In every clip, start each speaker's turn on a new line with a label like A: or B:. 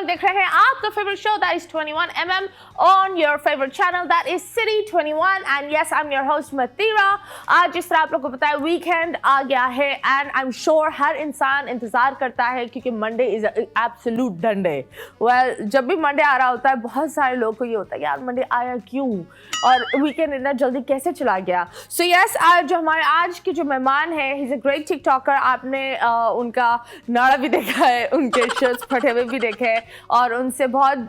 A: देख रहे हैं आपका favourite show that is 21mm on your favourite channel that is city 21 and yes I am your host Matira. आज जिस तरह आप लोगों को पता है वीकेंड आ गया है एंड आई एम श्योर हर इंसान इंतजार करता है क्योंकि मंडे इज एब्सोल्यूट डंडे। वेल जब भी मंडे आ रहा होता है बहुत सारे लोगों को ये होता है यार मंडे आया क्यों और वीकेंड इतना जल्दी कैसे चला गया। सो यस आज जो हमारे आज के जो मेहमान है he is a great TikToker. आपने उनका नाड़ा भी देखा है, उनके शर्ट्स फटे हुए भी देखे हैं और उनसे बहुत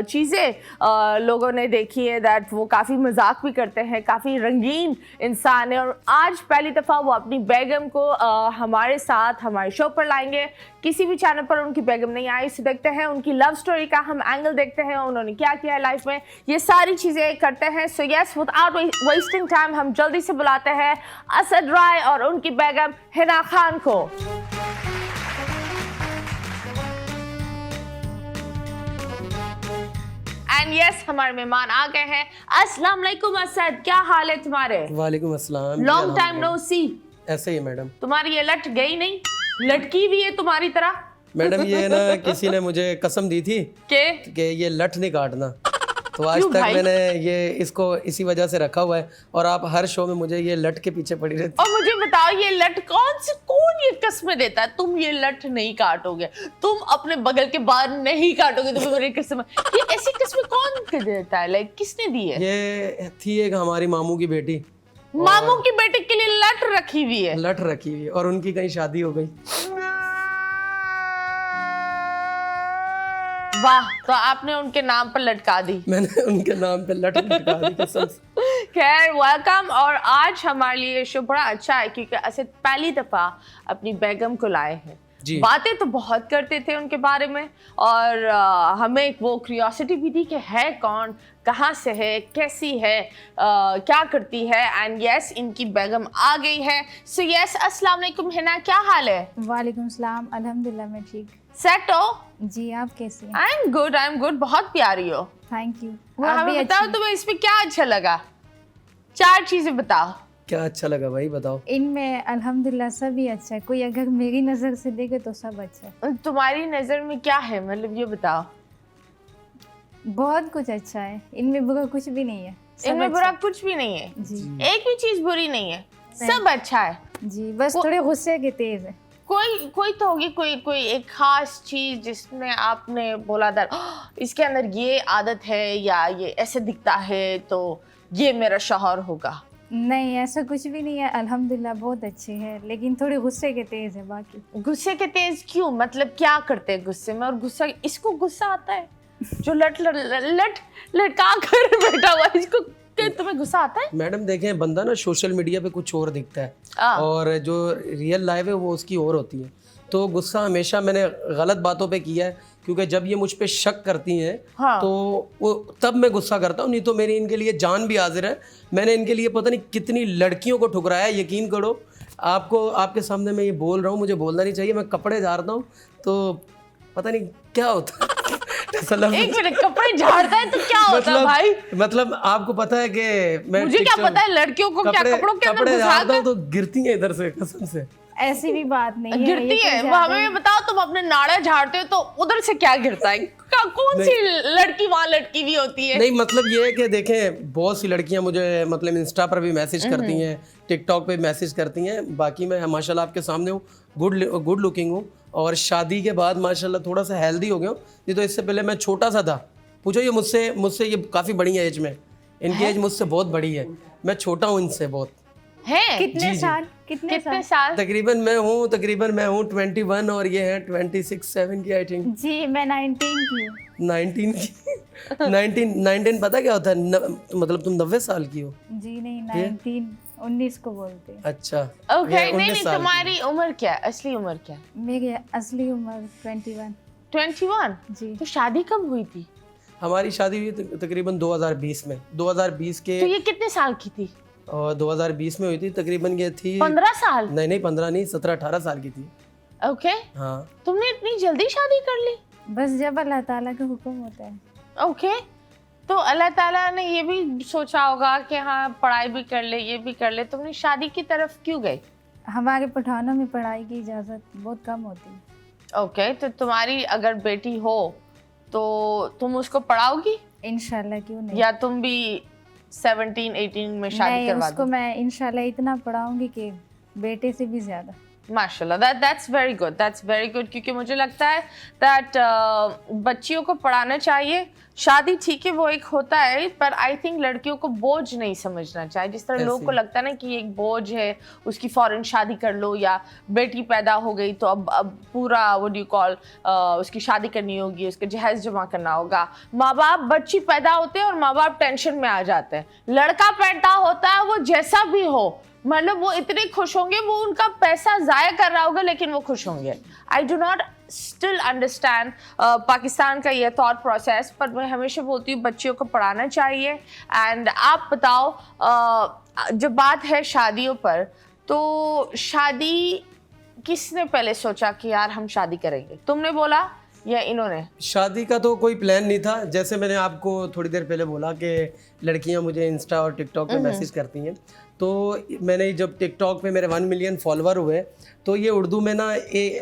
A: चीज़ें लोगों ने देखी है दैट वो काफ़ी मजाक भी करते हैं, काफ़ी रंगीन इंसान है और आज पहली दफ़ा वो अपनी बेगम को हमारे साथ हमारे शो पर लाएंगे। किसी भी चैनल पर उनकी बेगम नहीं आई, इसे देखते हैं उनकी लव स्टोरी का हम एंगल देखते हैं, उन्होंने क्या किया है लाइफ में, ये सारी चीज़ें करते हैं। So yes without wasting time हम जल्दी से बुलाते हैं असद राय और उनकी बेगम हिना खान को। एंड यस हमारे मेहमान आ गए हैं। अस्सलाम वालेकुम असद, क्या हाल है तुम्हारे?
B: वालेकुम अस्सलाम।
A: लॉन्ग टाइम नो सी।
B: ऐसे ही मैडम।
A: तुम्हारी ये लट गई नहीं, लटकी भी है तुम्हारी तरह।
B: मैडम ये ना किसी ने मुझे कसम दी थी कि ये लट नहीं काटना, तो आज तक मैंने ये इसको इसी वजह से रखा हुआ है और आप हर शो में मुझे ये लट के पीछे पड़ी रहती।
A: और मुझे बताओ ये लट कौन ये कसमें देता है? तुम ये लट नहीं काटोगे, तुम अपने बगल के बाल नहीं काटोगे, तुम्हें मेरी कसम। ये ऐसी कसमें कौन देता है? लाइक किसने दी है?
B: ये थी एक हमारी मामू की बेटी,
A: मामू की बेटी के लिए लट रखी हुई है।
B: लट रखी हुई है और उनकी कहीं शादी हो गई।
A: वाह, तो आपने उनके नाम पर लटका दी।
B: मैंने उनके नाम पे लट लटका दी कसम से।
A: खैर वेलकम। और आज हमारे लिए शो बड़ा अच्छा है क्योंकि असद पहली दफा अपनी बेगम को लाए हैं। बातें तो बहुत करते थे उनके बारे में और हमें वो क्यूरियोसिटी भी थी कि है कौन, कहाँ से है, कैसी है, क्या करती है। एंड यस इनकी बेगम आ गई है। सो यस अस्सलाम वालेकुम हिना, क्या हाल है?
C: वालेकुम सलाम, अल्हम्दुलिल्लाह मैं ठीक।
A: सेट हो?
C: जी आप कैसी हैं?
A: आई एम गुड, बहुत प्यारी हो।
C: Thank you.
A: हमें बताओ तुम्हें इसमें क्या अच्छा लगा, 4 चीजें बताओ।
B: क्या अच्छा लगा भाई बताओ।
C: इनमें अल्हम्दुलिल्लाह सभी अच्छा है, कोई अगर मेरी नज़र से देखे तो सब अच्छा है।
A: तुम्हारी नज़र में क्या है, मतलब ये बताओ।
C: बहुत कुछ अच्छा है, इनमें बुरा कुछ भी नहीं है।
A: इनमें बुरा कुछ भी नहीं है
C: जी,
A: एक भी चीज बुरी नहीं है, सब अच्छा है
C: जी, बस थोड़े गुस्से के तेज है।
A: कोई तो होगी, कोई एक खास चीज जिसमें आपने बोला था इसके अंदर ये आदत है या ये ऐसे दिखता है तो ये मेरा शौहर होगा।
C: नहीं ऐसा कुछ भी नहीं है, अल्हम्दुलिल्लाह बहुत अच्छी है, लेकिन थोड़े गुस्से के तेज है। बाकी
A: गुस्से के तेज क्यों, मतलब क्या करते हैं गुस्से में? और गुस्सा, इसको गुस्सा आता है जो लटका कर बैठा हुआ, इसको तुम्हें गुस्सा आता है?
B: मैडम देखें बंदा ना सोशल मीडिया पे कुछ और दिखता है और जो रियल लाइफ है वो उसकी और होती है। तो गुस्सा हमेशा मैंने गलत बातों पे किया है क्योंकि जब ये मुझ पे शक करती हैं तो वो तब मैं गुस्सा करता हूँ, नहीं तो मेरी इनके लिए जान भी हाजिर है। मैंने इनके लिए पता नहीं कितनी लड़कियों को ठुकराया, यकीन करो। आपको आपके सामने मैं ये बोल रहा हूँ, मुझे बोलना नहीं चाहिए, मैं कपड़े झाड़ता हूँ तो पता नहीं क्या होता है।
A: एक मिनट, कपड़े झाड़ता है तो क्या होता है भाई?
B: मतलब आपको पता है कि मैं
A: मुझे क्या पता है लड़कियों को क्या कपड़ों के अंदर
B: झाड़ता हूँ तो गिरती है इधर से, कसम से।
C: ऐसी भी बात नहीं है,
A: गिरती है। वो हमें बताओ, तुम अपने नाड़ा झाड़ते हो तो उधर से क्या गिरता है? कौन सी लड़की वहाँ लटकी हुई होती है?
B: नहीं मतलब ये है कि देखें बहुत सी लड़कियां मुझे मतलब इंस्टा पर भी मैसेज करती हैं, टिकटॉक पे मैसेज करती हैं। बाकी मैं माशाल्लाह आपके सामने हूँ, गुड लुकिंग हूँ और शादी के बाद माशाल्लाह थोड़ा सा हेल्दी हो गया हूँ। नहीं तो इससे पहले मैं छोटा सा था। पूछो ये मुझसे ये काफ़ी बड़ी है एज में, इनकी एज मुझसे बहुत बड़ी है, मैं छोटा हूँ इनसे बहुत।
A: है
C: कितने साल? कितने
A: साल?
B: तकरीबन मैं हूँ 21 और ये है 26-7 की आई थिंक।
C: जी मैं 19 की हूँ।
B: 19 की 19 पता क्या होता है? मतलब तुम 90 साल की हो?
C: जी नहीं 19 को बोलते हैं।
B: अच्छा
A: ओके। नहीं तुम्हारी उम्र क्या है, असली उम्र क्या है?
C: मेरी असली उम्र 21।
A: 21?
C: जी।
A: तो शादी कब हुई थी?
B: हमारी शादी हुई तकरीबन 2020 में। 2020 के।
A: तो ये कितने साल की थी?
B: और 2020 में हुई थी, तकरीबन ये थी
A: 15 साल?
B: नहीं 15 नहीं, 17-18 साल की थी।
A: ओके।
B: हाँ।
A: तुमने इतनी जल्दी शादी कर ली?
C: बस जब अल्लाह ताला का हुक्म होता है।
A: ओके। तो अल्लाह ताला ने ये भी सोचा होगा कि हाँ पढ़ाई भी कर ले, ये भी कर ले, तुमने शादी की तरफ क्यों गई?
C: हमारे पठानों में पढ़ाई की इजाज़त बहुत कम होती है।
A: ओके। तो तुम्हारी अगर बेटी हो तो तुम उसको पढ़ाओगी
C: इंशाल्लाह, क्यों नहीं।
A: या तुम भी 17-18 में शादी
C: नहीं,
A: करवा
C: उसको
A: दो?
C: मैं इंशाल्लाह इतना पढ़ाऊंगी कि बेटे से भी ज्यादा।
A: माशाल्लाह, that's very good, that's very good, क्योंकि मुझे लगता है that बच्चियों को पढ़ाना चाहिए। शादी ठीक है वो एक होता है, पर आई थिंक लड़कियों को बोझ नहीं समझना चाहिए। जिस तरह लोगों को लगता है ना कि ये एक बोझ है, उसकी फौरन शादी कर लो, या बेटी पैदा हो गई तो अब पूरा व्हाट डू कॉल उसकी शादी करनी होगी, उसका जहेज जमा करना होगा। माँ बाप, बच्ची पैदा होते हैं और माँ बाप टेंशन में आ जाते हैं। लड़का पैदा होता है, वो जैसा भी हो, मतलब वो इतने खुश होंगे, वो उनका पैसा जाया कर रहा होगा लेकिन वो खुश होंगे। I do not still understand Pakistan का ये थॉट प्रोसेस, पर मैं हमेशा बोलती हूँ बच्चियों को पढ़ाना चाहिए। एंड आप बताओ, जब बात है शादियों पर, तो शादी किसने पहले सोचा कि यार हम शादी करेंगे? तुमने बोला या इन्होंने?
B: शादी का तो कोई प्लान नहीं था। जैसे मैंने आपको थोड़ी देर पहले बोला कि लड़कियां मुझे इंस्टा और टिकटॉक पे मैसेज करती हैं, तो मैंने जब टिकटॉक पे मेरे 1 मिलियन फॉलोवर हुए, तो ये उर्दू में ना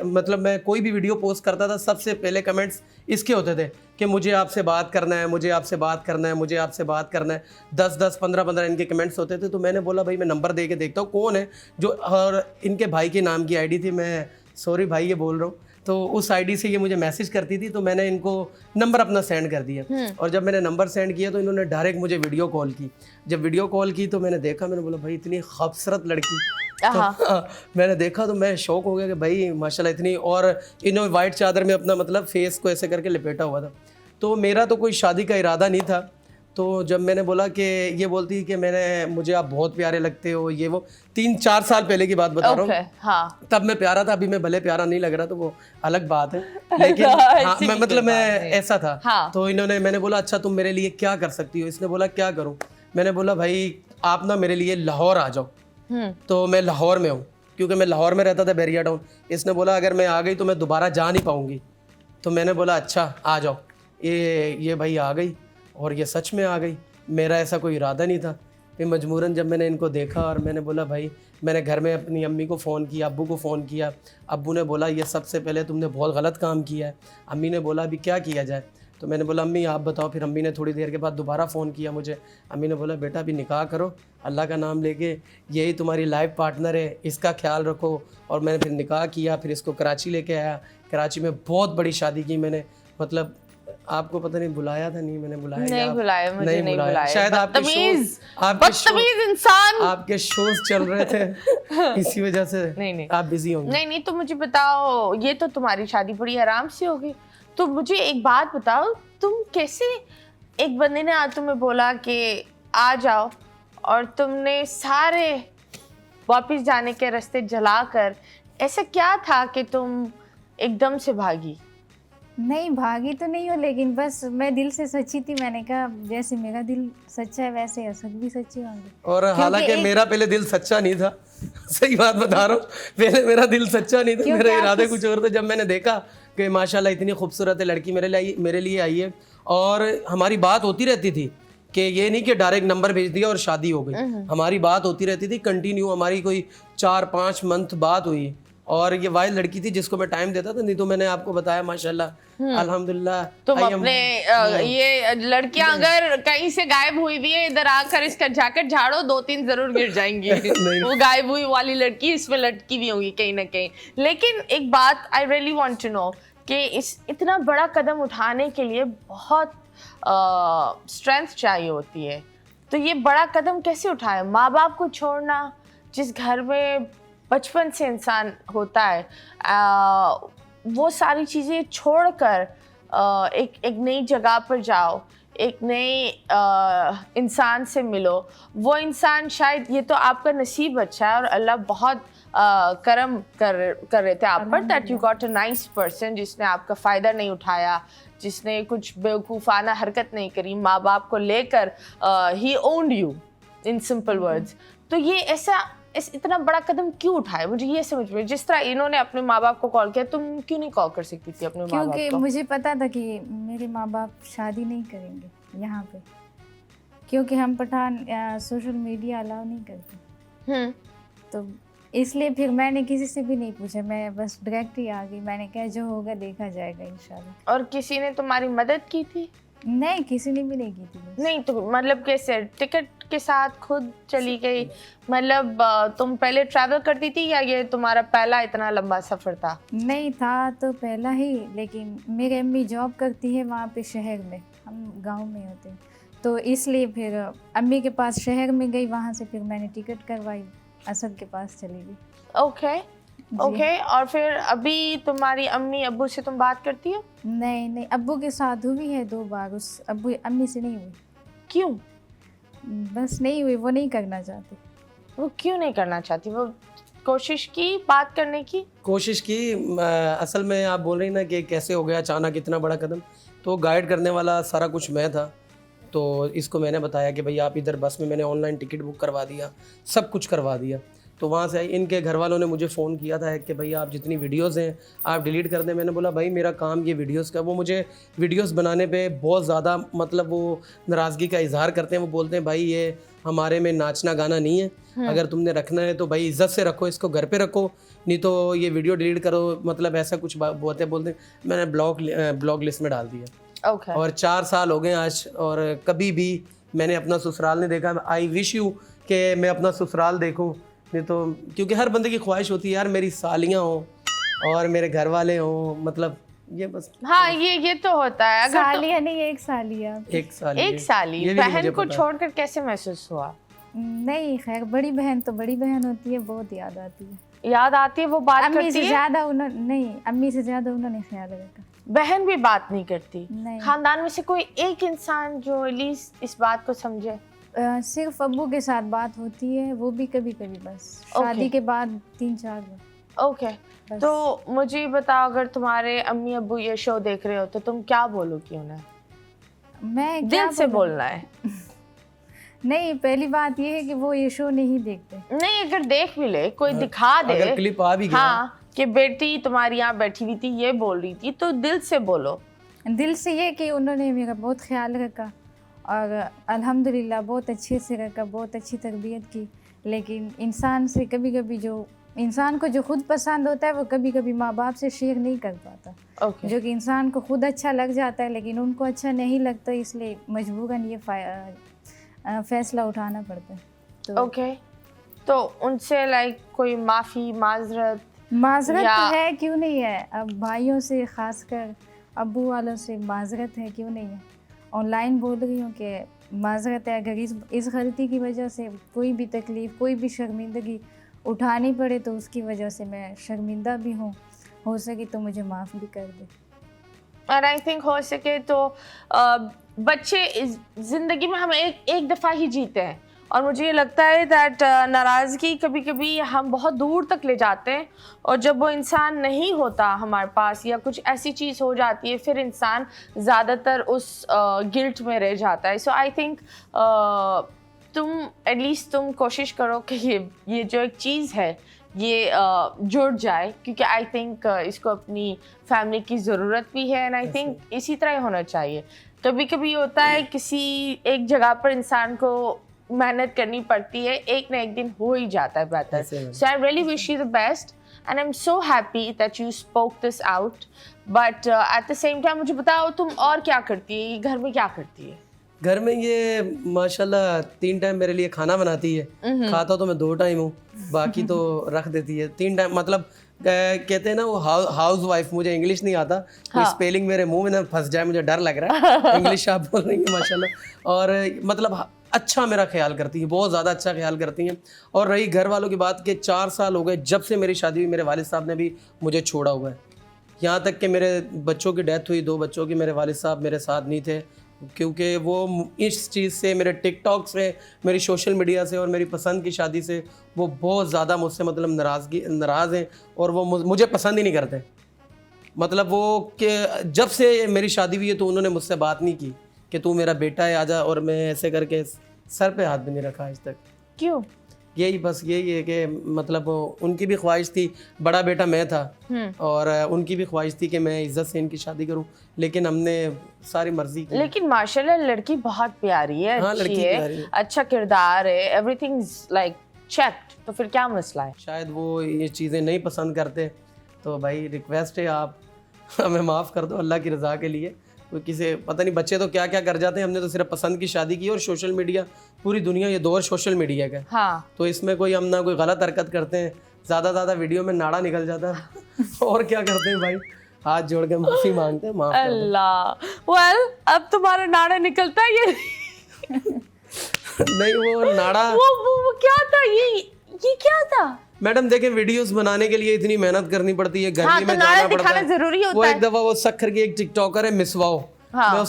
B: मतलब मैं कोई भी वीडियो पोस्ट करता था, सबसे पहले कमेंट्स इसके होते थे कि मुझे आपसे बात करना है, मुझे आपसे बात करना है, मुझे आपसे बात करना है। 10-10, 15-15 इनके कमेंट्स होते थे। तो मैंने बोला भाई मैं नंबर दे के देखता हूँ कौन है जो, और इनके भाई के नाम की आईडी थी, मैं सॉरी भाई ये बोल रहा हूँ, तो उस आईडी से ये मुझे मैसेज करती थी। तो मैंने इनको नंबर अपना सेंड कर दिया, और जब मैंने नंबर सेंड किया तो इन्होंने डायरेक्ट मुझे वीडियो कॉल की। जब वीडियो कॉल की तो मैंने देखा, मैंने बोला भाई इतनी खूबसूरत लड़की। तो मैंने देखा तो मैं शौक हो गया कि भाई माशाल्लाह इतनी, और इन्होंने वाइट चादर में अपना मतलब फेस को ऐसे करके लपेटा हुआ था। तो मेरा तो कोई शादी का इरादा नहीं था। तो जब मैंने बोला कि ये बोलती कि मुझे आप बहुत प्यारे लगते हो, ये वो 3-4 साल पहले की बात बता रहा हूँ।
A: हाँ।
B: तब मैं प्यारा था, अभी मैं भले प्यारा नहीं लग रहा, तो वो अलग बात है, लेकिन हाँ, मैं ऐसा था।
A: हाँ।
B: तो मैंने बोला अच्छा तुम मेरे लिए क्या कर सकती हो? इसने बोला क्या करूँ? मैंने बोला भाई आप ना मेरे लिए लाहौर आ जाओ। तो मैं लाहौर में हूँ, क्योंकि मैं लाहौर में रहता था, बैरिया टाउन। इसने बोला अगर मैं आ गई तो मैं दोबारा जा नहीं पाऊँगी। तो मैंने बोला अच्छा आ जाओ। ये भाई आ गई, और ये सच में आ गई। मेरा ऐसा कोई इरादा नहीं था। फिर मजबूरन जब मैंने इनको देखा, और मैंने बोला भाई, मैंने घर में अपनी अम्मी को फ़ोन किया, अब्बू को फ़ोन किया। अब्बू ने बोला ये सबसे पहले तुमने बहुत गलत काम किया है। अम्मी ने बोला अभी क्या किया जाए? तो मैंने बोला अम्मी आप बताओ। फिर अम्मी ने थोड़ी देर के बाद दोबारा फ़ोन किया मुझे। अम्मी ने बोला बेटा अभी निकाह करो, अल्लाह का नाम लेके, यही तुम्हारी लाइफ पार्टनर है, इसका ख्याल रखो। और मैंने फिर निकाह किया, फिर इसको कराची लेके आया। कराची में बहुत बड़ी शादी की मैंने, मतलब आपको पता नहीं बुलाया था, नहीं मैंने बुलाया,
A: नहीं बुलाया, मुझे नहीं बुलाया।
B: शायद
A: बदतमीज इंसान,
B: आपके शोज चल रहे थे इसी वजह से
A: नहीं
B: आप बिजी होंगे।
A: नहीं तो मुझे बताओ, ये तो तुम्हारी शादी बड़ी आराम से होगी। तो मुझे एक बात बताओ, तुम कैसे, एक बंदे ने आज तुम्हें बोला कि आ जाओ, और तुमने सारे वापस जाने के रास्ते जलाकर, ऐसा क्या था कि तुम एकदम से भागी?
C: नहीं भागी तो नहीं हो, लेकिन बस मैं दिल से सच्ची थी। मैंने कहा जैसे मेरा दिल सच्चा है वैसे असद भी सच्चे होंगे।
B: और हालांकि मेरा पहले दिल सच्चा नहीं था सही बात बता रहा हूँ, पहले मेरा दिल सच्चा नहीं था, मेरे इरादे कुछ और थे। जब मैंने देखा कि माशाल्लाह इतनी खूबसूरत है लड़की मेरे लिए आई है, और हमारी बात होती रहती थी कि ये नहीं कि डायरेक्ट नंबर भेज दिया और शादी हो गई। हमारी बात होती रहती थी कंटिन्यू, हमारी कोई 4-5 मंथ बात हुई। और ये वाइल्ड लड़की थी जिसको मैं टाइम देता था, नहीं तो मैंने आपको बताया माशाल्लाह अल्हम्दुलिल्लाह।
A: तुम अपने ये लड़कियां अगर कहीं से गायब हुई भी है, इधर आकर इसका जैकेट झाड़ो, 2-3 जरूर गिर जाएंगी। वो गायब हुई वाली लड़की इसमें लटकी भी होंगी कहीं ना कहीं। लेकिन एक बात I really want to know कि इस इतना बड़ा कदम उठाने के लिए बहुत स्ट्रेंथ चाहिए होती है। तो ये बड़ा कदम कैसे उठाया? माँ बाप को छोड़ना, जिस घर में बचपन से इंसान होता है, वो सारी चीज़ें छोड़कर एक नई जगह पर जाओ, एक नए इंसान से मिलो। वो इंसान शायद, ये तो आपका नसीब अच्छा है और अल्लाह बहुत करम कर रहे थे आप पर, that you got a nice person जिसने आपका फ़ायदा नहीं उठाया, जिसने कुछ बेवकूफ़ाना हरकत नहीं करी, माँ बाप को लेकर ही owned you in simple words. तो ये ऐसा इतना बड़ा कदम क्यों उठाया? मुझे ये समझ में, जिस तरह इन्होंने अपने माँ बाप को कॉल किया, तुम क्यों नहीं कॉल कर सकती थी अपने माँ बाप को?
C: क्योंकि मुझे पता था कि मेरे माँ बाप शादी नहीं करेंगे यहाँ पे, क्योंकि हम पठान सोशल मीडिया अलाउ नहीं करते। तो इसलिए फिर मैंने किसी से भी नहीं पूछा, मैं बस डायरेक्ट ही आ गई। मैंने कहा जो होगा देखा जाएगा इंशाल्लाह।
A: और किसी ने तुम्हारी मदद की थी?
C: नहीं, किसी ने भी नहीं की थी बस।
A: नहीं तो मतलब कैसे, टिकट के साथ खुद चली गई? मतलब तुम पहले ट्रैवल करती थी या ये तुम्हारा पहला इतना लंबा सफ़र था?
C: नहीं था तो पहला ही, लेकिन मेरी अम्मी जॉब करती है वहाँ पे शहर में, हम गांव में होते हैं, तो इसलिए फिर अम्मी के पास शहर में गई, वहाँ से फिर मैंने टिकट करवाई, असद के पास चली गई।
A: Okay okay. और फिर अभी तुम्हारी अम्मी अब्बू से तुम बात करती हो?
C: नहीं, अब्बू के साथ हुई है 2 बार, उस अब्बू अम्मी से नहीं हुई।
A: क्यों?
C: बस नहीं हुई, वो नहीं करना चाहती।
A: वो क्यों नहीं करना चाहती? वो कोशिश की बात करने की?
B: कोशिश की। असल में आप बोल रही ना कि कैसे हो गया अचानक इतना बड़ा कदम, तो गाइड करने वाला सारा कुछ मैं था। तो इसको मैंने बताया कि भाई आप इधर बस में, मैंने ऑनलाइन टिकट बुक करवा दिया, सब कुछ करवा दिया। तो वहाँ से इनके घर वालों ने मुझे फ़ोन किया था कि भाई आप जितनी वीडियोस हैं आप डिलीट कर दें। मैंने बोला भाई मेरा काम ये वीडियोस का, वो मुझे वीडियोस बनाने पे बहुत ज़्यादा मतलब वो नाराज़गी का इजहार करते हैं। वो बोलते हैं भाई ये हमारे में नाचना गाना नहीं है, अगर तुमने रखना है तो भाई इज़्ज़त से रखो, इसको घर पे रखो, नहीं तो ये वीडियो डिलीट करो, मतलब ऐसा कुछ बोलते। मैंने ब्लॉग लिस्ट में डाल दिया।
A: ओके।
B: और 4 साल हो गए आज, और कभी भी मैंने अपना ससुराल नहीं देखा। आई विश यू कि मैं अपना ससुराल देखूं, नहीं तो क्योंकि हर बंदे की ख्वाहिश होती है यार मेरी सालियाँ हों और मेरे घर वाले हों, मतलब ये बस।
A: हाँ ये तो होता है। अगर
C: सालिया नहीं, एक सालिया।
B: एक साली,
A: एक साली बहन को छोड़कर कैसे महसूस हुआ?
C: नहीं खैर, बड़ी बहन तो बड़ी बहन होती है, बहुत याद आती है।
A: याद आती है? वो बात
C: अम्मी
A: करती
C: से
A: है?
C: ज़्यादा उन्होंने नहीं, अम्मी से ज़्यादा उन्होंने ख्याल रखा।
A: बहन भी बात नहीं करती?
C: नहीं।
A: खानदान में से कोई एक इंसान जो एटलीस्ट इस बात को समझे?
C: सिर्फ अब्बू के साथ बात होती है, वो भी कभी कभी, बस शादी के बाद 3-4 बार।
A: ओके। तो मुझे बताओ, अगर तुम्हारे अम्मी अब्बू ये शो देख रहे हो तो तुम क्या बोलोगी उन्हें?
C: मैं
A: दिल से बोलना है।
C: नहीं, पहली बात ये है कि वो ये शो नहीं देखते।
A: नहीं, अगर देख भी ले, कोई दिखा दे,
B: अगर क्लिप आ भी गया,
A: हाँ कि बेटी तुम्हारी यहाँ बैठी हुई थी ये बोल रही थी, तो दिल से बोलो।
C: दिल से ये कि उन्होंने मेरा बहुत ख्याल रखा और अल्हम्दुलिल्लाह बहुत अच्छे से रखा, बहुत अच्छी तरबियत की। लेकिन इंसान से कभी कभी जो इंसान को जो खुद पसंद होता है वो कभी कभी माँ बाप से शेयर नहीं कर पाता। जो कि इंसान को खुद अच्छा लग जाता है लेकिन उनको अच्छा नहीं लगता, इसलिए मजबूरन ये फैसला उठाना पड़ता है।
A: तो उनसे लाइक कोई माफ़ी माजरत
C: तो है, क्यों नहीं है? अब भाइयों से, ख़ासकर अब्बू वालों से माजरत है, क्यों नहीं है? ऑनलाइन बोल रही हूँ कि माजरत है। अगर इस गलती की वजह से कोई भी तकलीफ़, कोई भी शर्मिंदगी उठानी पड़े तो उसकी वजह से मैं शर्मिंदा भी हूँ, हो सके तो मुझे माफ़ भी कर दे।
A: और आई थिंक हो सके तो बच्चे ज़िंदगी में हम एक दफ़ा ही जीते हैं, और मुझे ये लगता है दैट नाराज़गी कभी कभी हम बहुत दूर तक ले जाते हैं, और जब वो इंसान नहीं होता हमारे पास या कुछ ऐसी चीज़ हो जाती है, फिर इंसान ज़्यादातर उस गिल्ट में रह जाता है। सो आई थिंक तुम एटलीस्ट तुम कोशिश करो कि ये जो एक चीज़ है ये जुड़ जाए, क्योंकि आई थिंक इसको अपनी फैमिली की ज़रूरत भी है, एंड आई थिंक इसी तरह ही होना चाहिए। कभी कभी होता है किसी एक जगह पर इंसान को मेहनत करनी पड़ती है, एक ना एक दिन हो ही जाता है बेहतर। So I really wish you the best and I am so happy that you spoke this out, but at the same time मुझे बताओ तुम और क्या करती है, घर में क्या करती है?
B: घर में ये माशाल्लाह 3 टाइम मेरे लिए खाना बनाती है। खाता तो मैं 2 टाइम हूँ, बाकी तो रख देती है 3 टाइम। मतलब कहते हैं ना वो हाउस वाइफ, मुझे इंग्लिश नहीं आता, कोई स्पेलिंग मेरे मुंह में ना फंस जाए, मुझे डर लग रहा है। इंग्लिश आप बोल रही हैं माशाल्लाह, और मतलब अच्छा मेरा ख्याल करती है, बहुत ज़्यादा अच्छा ख्याल करती हैं। और रही घर वालों की बात के 4 साल हो गए जब से मेरी शादी हुई, मेरे वालिद साहब ने भी मुझे छोड़ा हुआ है। यहाँ तक कि मेरे बच्चों की डेथ हुई, 2 बच्चों की, मेरे वालिद साहब मेरे साथ नहीं थे, क्योंकि वो इस चीज़ से, मेरे टिकटॉक से, मेरी सोशल मीडिया से और मेरी पसंद की शादी से वो बहुत ज़्यादा मुझसे मतलब नाराज़ हैं, और वो मुझे पसंद ही नहीं करते। मतलब वो कि जब से मेरी शादी हुई है तो उन्होंने मुझसे बात नहीं की कि तू मेरा बेटा है आजा, और मैं ऐसे करके सर पे हाथ भी नहीं रखा आज तक।
A: क्यों?
B: यही बस यही है कि मतलब उनकी भी ख्वाहिश थी, बड़ा बेटा मैं था, और उनकी भी ख्वाहिश थी कि मैं इज्जत से इनकी शादी करूं, लेकिन हमने सारी मर्जी की।
A: लेकिन माशाल्लाह लड़की बहुत प्यारी है,
B: हाँ,
A: अच्छी
B: लड़की
A: है,
B: प्यारी है,
A: अच्छा किरदार है, एवरीथिंग इज लाइक चेक्ड, तो फिर क्या मसला है?
B: शायद वो ये चीज़ें नहीं पसंद करते, तो भाई रिक्वेस्ट है आप हमें माफ़ कर दो अल्लाह की रज़ा के लिए। कोई किसी पता नहीं बच्चे तो क्या क्या कर जाते हैं, हमने तो सिर्फ पसंद की शादी की। और सोशल मीडिया, पूरी दुनिया, ये दौर सोशल मीडिया का है।
A: हाँ,
B: तो इसमें कोई हम ना कोई गलत हरकत करते हैं, ज़्यादा वीडियो में नाड़ा निकल जाता है और क्या करते हैं भाई, हाथ जोड़ के माफ़ी मांगते हैं, माफ़ कर दो।
A: अल्लाह। वेल, अब तुम्हारा नाड़ा निकलता है ये
B: नहीं वो नाड़ा
A: वो क्या था ये क्या था?
B: मैडम देखें, वीडियोस बनाने के लिए इतनी मेहनत करनी पड़ती है, गर्मी
A: हाँ, तो
B: में
A: नाड़ा
B: जाना पड़ता
A: दिखाना
B: है।
A: जरूरी होता
B: वो
A: है।
B: एक दफ़ा वो सक्खर की एक टिकटॉकर है मिसवाओ,
A: हाँ।
B: मैं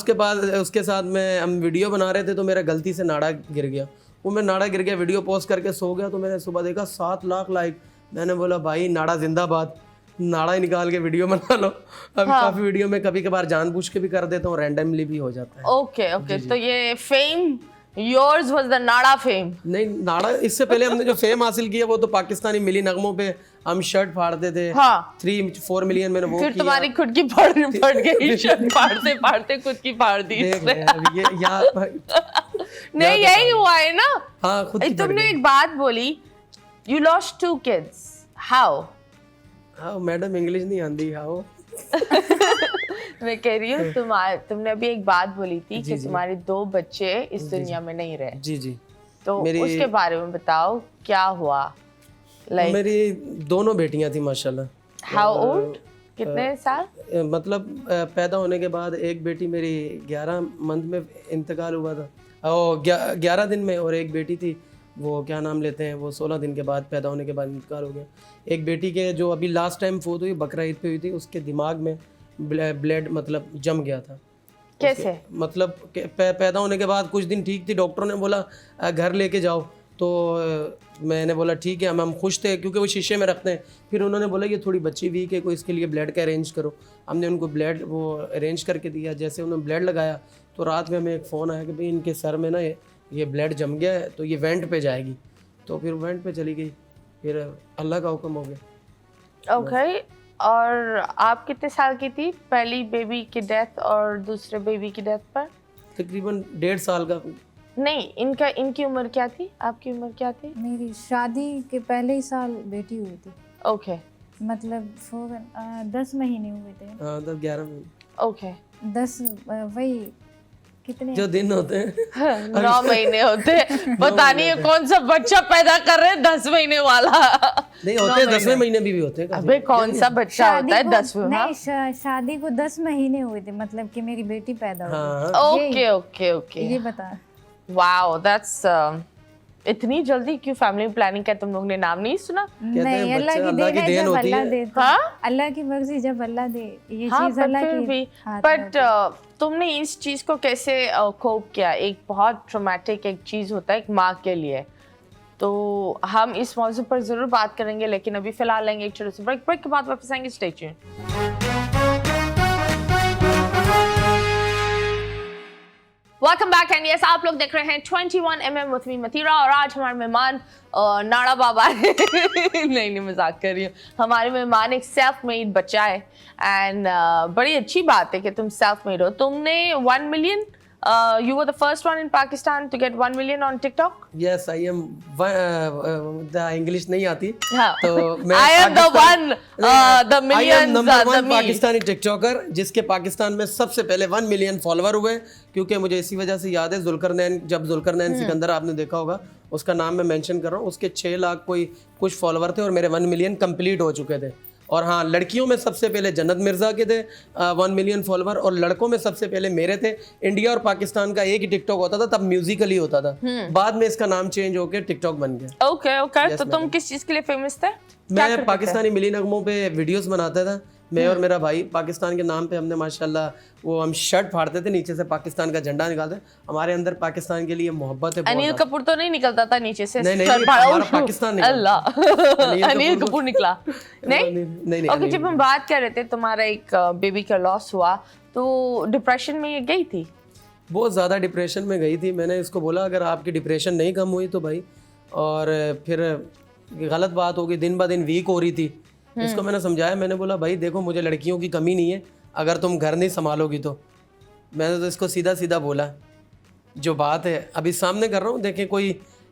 B: उसके साथ में हम वीडियो बना रहे थे, तो मेरा गलती से नाड़ा गिर गया। वो मैं नाड़ा गिर गया, वीडियो पोस्ट करके सो गया, तो मैंने सुबह देखा 7 लाख लाइक। मैंने बोला भाई नाड़ा जिंदाबाद, नाड़ा ही निकाल के वीडियो बना लो। अभी काफ़ी वीडियो में कभी कभार जानबूझ के भी कर देता हूँ, रैंडमली भी हो जाता है।
A: ओके ओके, तो ये fame yours was the nada fame?
B: नहीं, नाड़ा इससे पहले हमने जो फेम हासिल किया वो तो पाकिस्तानी मिली नगमों पे हम शर्ट फाड़ते थे।
A: हाँ।
B: 3-4 मिलियन मैंने वो
A: फिर
B: किया।
A: तुम्हारी खुद की फट गई, शर्ट फाड़ते फाड़ते खुद की फाड़ दी
B: देख
A: इसने।
B: रहे हैं, अब ये
A: नहीं, यही हुआ है ना?
B: हाँ, खुद की फट
A: तुमने
B: गई।
A: एक बात बोली, यू लॉस्ट 2 kids, हाउ?
B: हाँ मैडम, इंग्लिश नहीं आती। हाँ
A: मैं कह रही हूँ तुमने अभी एक बात बोली थी कि तुम्हारे 2 बच्चे इस दुनिया में नहीं रहे,
B: जी जी।
A: तो उसके बारे में बताओ, क्या हुआ? लाइक
B: मेरी दोनों बेटियां थी माशाल्लाह।
A: हाउ ओल्ड, कितने साल?
B: मतलब पैदा होने के बाद एक बेटी मेरी 11 मंथ में इंतकाल हुआ था, और 11 दिन में, और एक बेटी थी वो क्या नाम लेते हैं, वो 16 दिन के बाद, पैदा होने के बाद इंतकाल हो गया। एक बेटी के जो अभी लास्ट टाइम फोत हुई बकरा ईद पे हुई थी, उसके दिमाग में ब्लड मतलब जम गया था।
A: कैसे?
B: मतलब पैदा होने के बाद कुछ दिन ठीक थी, डॉक्टरों ने बोला घर लेके जाओ, तो मैंने बोला ठीक है। हम खुश थे क्योंकि वो शीशे में रखते हैं। फिर उन्होंने बोला ये थोड़ी बच्ची वीक है, कोई इसके लिए ब्लड का अरेंज करो। हमने उनको ब्लड वो अरेंज करके दिया। जैसे उन्होंने ब्लड लगाया तो रात में हमें एक फ़ोन आया कि भाई इनके सर में ना ये ब्लड जम गया है, तो ये वेंट पे जाएगी। तो फिर वेंट पे चली गई, फिर अल्लाह का हुक्म हो गया।
A: ओके। और आप कितने साल की थी पहली बेबी की डेथ और दूसरे बेबी की डेथ पर?
B: तकरीबन 1.5 साल का।
A: नहीं, इनकी उम्र क्या थी, आपकी उम्र क्या थी?
C: मेरी शादी के पहले ही साल बेटी हुई थी।
A: ओके।
C: मतलब 10 महीने हुए थे।
B: हाँ 10-11 महीने।
A: ओके।
C: 10 वही कितने
B: जो दिन होते हैं
A: 9 महीने होते हैं। पता नहीं है कौन सा बच्चा पैदा कर रहे हैं 10 महीने वाला।
B: नहीं होते, 10वें महीने भी होते हैं।
A: अबे कौन सा बच्चा होता है 10वें?
C: नहीं, शादी को 10 महीने हुए थे, मतलब कि मेरी बेटी पैदा हुई।
B: हाँ
A: ओके ओके ओके,
C: ये बता।
A: वाओ, दैट्स इतनी जल्दी क्यों फैमिली प्लानिंग का तुम लोग ने नाम नहीं सुना?
C: नहीं, अल्लाह की
B: अल्लाह की
C: देन है,
B: देन
C: जब
B: होती
C: अल्लाह
B: है।
C: दे तो
A: हाँ?
C: अल्लाह की मर्जी, जब अल्लाह दे ये
A: हाँ,
C: चीज
A: पर
C: अल्लाह
A: फिर
C: की
A: भी,
C: हाथ में
A: बट
C: होती है।
A: तुमने इस चीज को कैसे कोप किया? एक बहुत ट्रॉमेटिक एक चीज होता है एक माँ के लिए। तो हम इस मौजू पर जरूर बात करेंगे, लेकिन अभी फिलहाल लेंगे एक छोटे से ब्रेक के बाद वापस आएंगे। Stay tuned. Welcome back and yes, आप लोग देख रहे हैं 21mm विथ मी मतीरा, और आज हमारे मेहमान नाड़ा बाबा है। नहीं मजाक कर रही हूँ। हमारे मेहमान एक सेल्फ मेड बच्चा है एंड बड़ी अच्छी बात है कि तुम सेल्फ मेड हो। तुमने 1 million, you were the first one in Pakistan to get 1 million on TikTok?
B: Yes, I am the English नहीं आती।
A: हाँ।
B: तो मैं
A: I am the one, the millions,
B: I am number
A: the
B: 1
A: me.
B: Pakistani TikToker जिसके पाकिस्तान में सबसे पहले 1 मिलियन फॉलोवर हुए। क्योंकि मुझे इसी वजह से याद है जुल्करनैन, जब जुल्करनैन सिकंदर आपने देखा होगा, उसका नाम मैं मेंशन कर रहा हूँ, उसके 6 लाख कोई कुछ फॉलोवर थे और मेरे 1 मिलियन कंप्लीट हो चुके थे। और हाँ, लड़कियों में सबसे पहले जन्नत मिर्ज़ा के थे 1 मिलियन फॉलोवर, और लड़कों में सबसे पहले मेरे थे। इंडिया और पाकिस्तान का एक ही टिकटॉक होता था तब, म्यूजिकली होता था। बाद में इसका नाम चेंज होकर टिकटॉक बन गया।
A: ओके ओके, तो तुम किस चीज के लिए फेमस थे?
B: मैं पाकिस्तानी मिली नगमों पे वीडियोस बनाता था। मैं और मेरा भाई पाकिस्तान के नाम पे हमने माशाल्लाह वो हम शर्ट फाड़ते थे, नीचे से पाकिस्तान का झंडा निकालते। हमारे अंदर पाकिस्तान के लिए मोहब्बत है।
A: अनिल कपूर तो नहीं निकलता था नीचे से?
B: नहीं,
A: हमारा
B: पाकिस्तान
A: अल्लाह, अनिल कपूर निकला। नहीं
B: नहीं।
A: ओके, जब हम बात कर रहे थे तुम्हारा एक बेबी का लॉस हुआ, तो डिप्रेशन में ये गई थी?
B: बहुत ज़्यादा डिप्रेशन में गई थी। मैंने इसको बोला अगर आपकी डिप्रेशन नहीं कम हुई तो भाई, और फिर गलत बात होगी, दिन ब दिन वीक हो रही थी। इसको मैंने समझाया, मैंने बोला भाई देखो मुझे लड़कियों की कमी नहीं है, अगर तुम घर नहीं संभालोगी तो। मैंने तो इसको सीधा सीधा बोला जो बात है, अभी सामने कर रहा हूँ। देखें कोई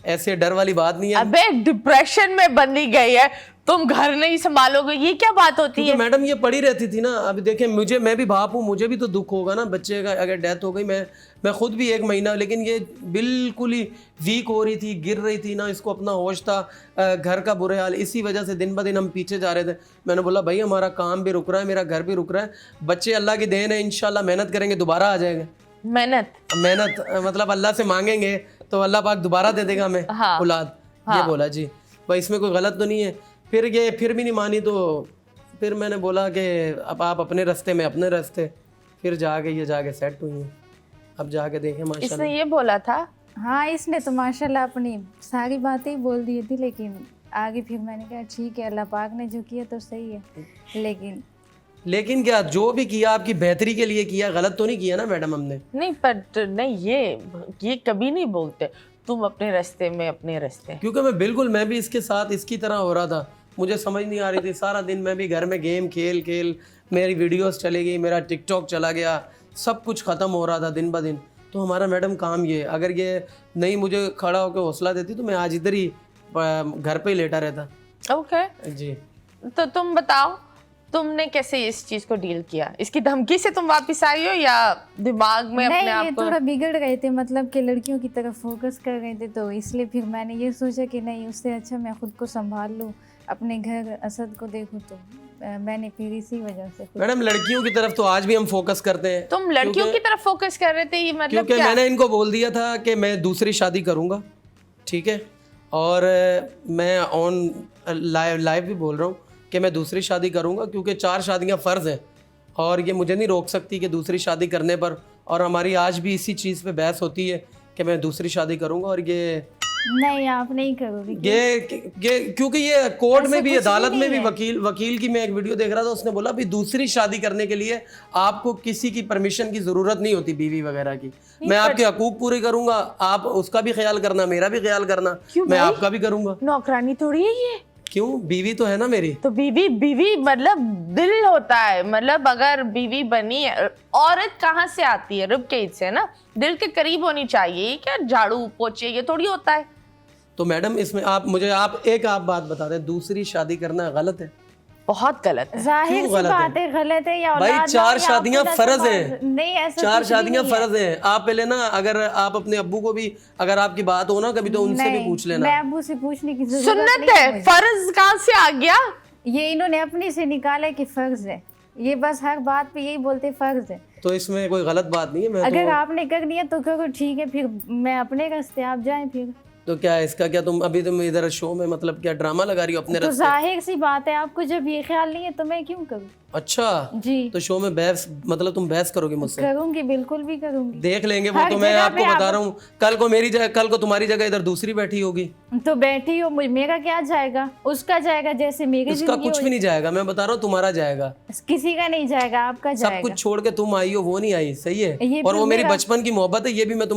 B: ऐसे डर वाली बात नहीं है।
A: अबे डिप्रेशन में बंदी गई है, तुम घर नहीं संभालोगे, ये क्या बात होती है?
B: मैडम ये पड़ी रहती थी ना। अभी देखें, मैं भी बाप हूँ, मुझे भी तो दुख होगा ना बच्चे का अगर डेथ हो गई। मैं खुद भी 1 महीना, लेकिन ये बिल्कुल ही वीक हो रही थी, गिर रही थी ना, इसको अपना होश था, घर का बुरे हाल, इसी वजह से दिन ब दिन हम पीछे जा रहे थे। मैंने बोला भाई हमारा काम भी रुक रहा है, मेरा घर भी रुक रहा है, बच्चे अल्लाह की देन है, इंशाल्लाह मेहनत करेंगे दोबारा आ जाएंगे। मेहनत मतलब अल्लाह से मांगेंगे तो अल्लाह पाक दोबारा दे देगा हमें औलाद। ये बोला जी भाई, इसमें कोई गलत तो नहीं है। फिर भी नहीं मानी, तो फिर मैंने बोला कि अब आप अपने रास्ते में अपने रास्ते, फिर ये जाके सेट हुई हैं। अब जाके देखें माशाल्लाह।
A: इसने ये बोला था?
C: हाँ, इसने तो माशाल्लाह अपनी सारी बातें ही बोल दी थी, लेकिन आगे फिर मैंने कहा ठीक है, अल्लाह पाक ने जो किया तो सही है।
B: लेकिन क्या जो भी किया आपकी बेहतरी के लिए किया, गलत तो नहीं किया ना मैडम हमने?
A: नहीं, पर नहीं, ये कभी नहीं बोलते तुम अपने रास्ते में अपने रास्ते।
B: क्योंकि मैं भी इसके साथ इसकी तरह हो रहा था, मुझे समझ नहीं आ रही थी। सारा दिन मैं भी घर में गेम खेल मेरी वीडियोस चली गई, मेरा टिकटॉक चला गया, सब कुछ ख़त्म हो रहा था दिन ब दिन। तो हमारा मैडम काम ये, अगर ये नहीं मुझे खड़ा होकर हौसला देती तो मैं आज इधर ही घर पे ही लेटा रहता।
A: ओके
B: जी।
A: तो तुम बताओ, तुमने कैसे इस चीज को डील किया? इसकी धमकी से तुम वापस आई हो या दिमाग में अपने आप को?
C: थोड़ा बिगड़ गए थे, मतलब कि लड़कियों की तरफ फोकस कर गए थे, तो इसलिए फिर मैंने ये सोचा कि नहीं, उससे अच्छा मैं खुद को संभाल लूँ, अपने घर असद को देखूँ। तो मैंने फिर इसी वजह से।
B: मैडम लड़कियों की तरफ तो आज भी हम फोकस करते हैं।
A: तुम लड़कियों की तरफ फोकस कर रहे थे, ये मतलब
B: क्योंकि
A: क्या?
B: मैंने इनको बोल दिया था कि मैं दूसरी शादी करूँगा, ठीक है, और मैं ऑन लाइव भी बोल रहा हूँ कि मैं दूसरी शादी करूँगा, क्योंकि 4 शादियाँ फ़र्ज़ हैं और ये मुझे नहीं रोक सकती कि दूसरी शादी करने पर। और हमारी आज भी इसी चीज़ पे बहस होती है कि मैं दूसरी शादी करूँगा, और ये
C: नहीं, आप नहीं करोगे
B: ये क्योंकि ये कोर्ट में भी, अदालत में भी, वकील की मैं एक वीडियो देख रहा था, उसने बोला भी दूसरी शादी करने के लिए आपको किसी की परमिशन की ज़रूरत नहीं होती, बीवी वगैरह की। मैं आपके हकूक पूरे करूँगा, आप उसका भी ख्याल करना, मेरा भी ख्याल करना, मैं आपका भी करूँगा।
A: नौकरानी थोड़ी है ये।
B: क्यों? बीवी तो है ना मेरी।
A: तो बीवी मतलब दिल होता है, मतलब अगर बीवी बनी है, औरत कहाँ से आती है? रिब केज से ना, दिल के करीब होनी चाहिए। क्या झाड़ू पोछे ये थोड़ी होता है।
B: तो मैडम इसमें आप बात बता दें, दूसरी शादी करना गलत है?
A: बहुत गलत है।
C: जाहिर सी बात है, गलत है। या
B: भाई 4 शादियां फर्ज हैं।
C: नहीं, ऐसा
B: 4 शादियां फर्ज हैं। आप पहले ना, अगर आप अपने अब्बू को भी, अगर आपकी बात हो ना कभी, तो उनसे भी पूछ लेना।
C: मैं अब्बू से पूछने की जरूरत
A: सुन्नत है, फर्ज कहाँ से आ गया?
C: ये इन्होंने अपने से निकाला कि फर्ज है, ये बस हर बात पे यही बोलते फर्ज है।
B: तो इसमें कोई गलत बात नहीं है।
C: अगर आपने कर दिया तो करो, ठीक है, फिर मैं अपने रास्ते, आप जाएं फिर।
B: तो क्या इसका क्या, तुम इधर शो में मतलब क्या ड्रामा लगा रही हो अपने
C: तो जाहिर सी बात है, आपको जब ये ख्याल नहीं है तो मैं क्यों करूं?
B: अच्छा
C: जी।
B: तो शो में बहस, मतलब तुम बहस करोगे मुझसे?
C: करूंगी, बिल्कुल भी करूंगी।
B: देख लेंगे वो तो। मैं आपको बता रहा हूँ, कल को तुम्हारी जगह इधर दूसरी बैठी होगी
C: तो बैठी हो, मेरा क्या जाएगा? उसका जाएगा, जैसे मेरी
B: उसका कुछ भी नहीं जाएगा। मैं बता रहा हूँ तुम्हारा जाएगा,
C: किसी का नहीं जाएगा, आपका जाएगा।
B: सब कुछ छोड़ के तुम आई हो, वो नहीं आई, सही है। और वो मेरी बचपन की मोहब्बत है, ये भी मैं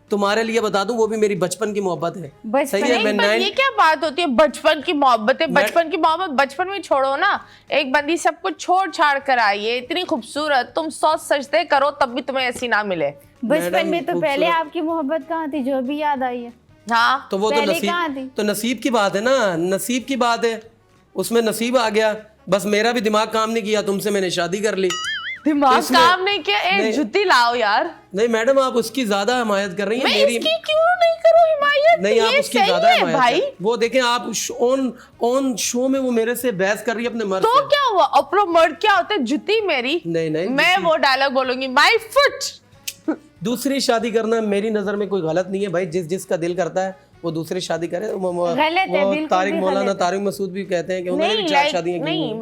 B: तुम्हारे लिए बता दूं, वो भी मेरी बचपन की मोहब्बत है, सही है।
A: ये क्या बात होती है बचपन की मोहब्बत है? बचपन की मोहब्बत बचपन में छोड़ो ना। एक बंदी सब कुछ छोड़ छाड़ कर आई है, इतनी खूबसूरत, तुम 100 सजदे करो तब भी तुम्हें ऐसी ना मिले।
C: बचपन में तो पहले आपकी मोहब्बत कहाँ थी, जो अभी याद आई है?
A: हाँ,
B: तो वो तो नसीब की बात है ना, नसीब की बात है, उसमें नसीब आ गया। बस मेरा भी दिमाग काम नहीं किया, तुमसे मैंने शादी कर ली।
A: दिमाग काम नहीं किया? एक जुत्ती लाओ यार।
B: नहीं मैडम, आप उसकी ज्यादा हिमायत कर रही हैं।
A: मैं इसकी क्यों नहीं करूं हिमायत?
B: नहीं, आप उसकी ज्यादा हिमायत
A: भाई।
B: वो देखें, आप ऑन शो में वो मेरे से बहस कर रही है अपने मर्द
A: तो क्या हुआ? अपना मर्द क्या होता है? जुत्ती मेरी।
B: नहीं,
A: मैं वो डायलॉग बोलूंगी, माय फुट।
B: दूसरी शादी करना मेरी नजर में कोई गलत नहीं है भाई। जिसका दिल करता है वो दूसरी शादी करे। तारिक मौलाना तारिक मसूद भी कहते हैं कि उन्होंने भी 4 शादियां की।
A: नहीं,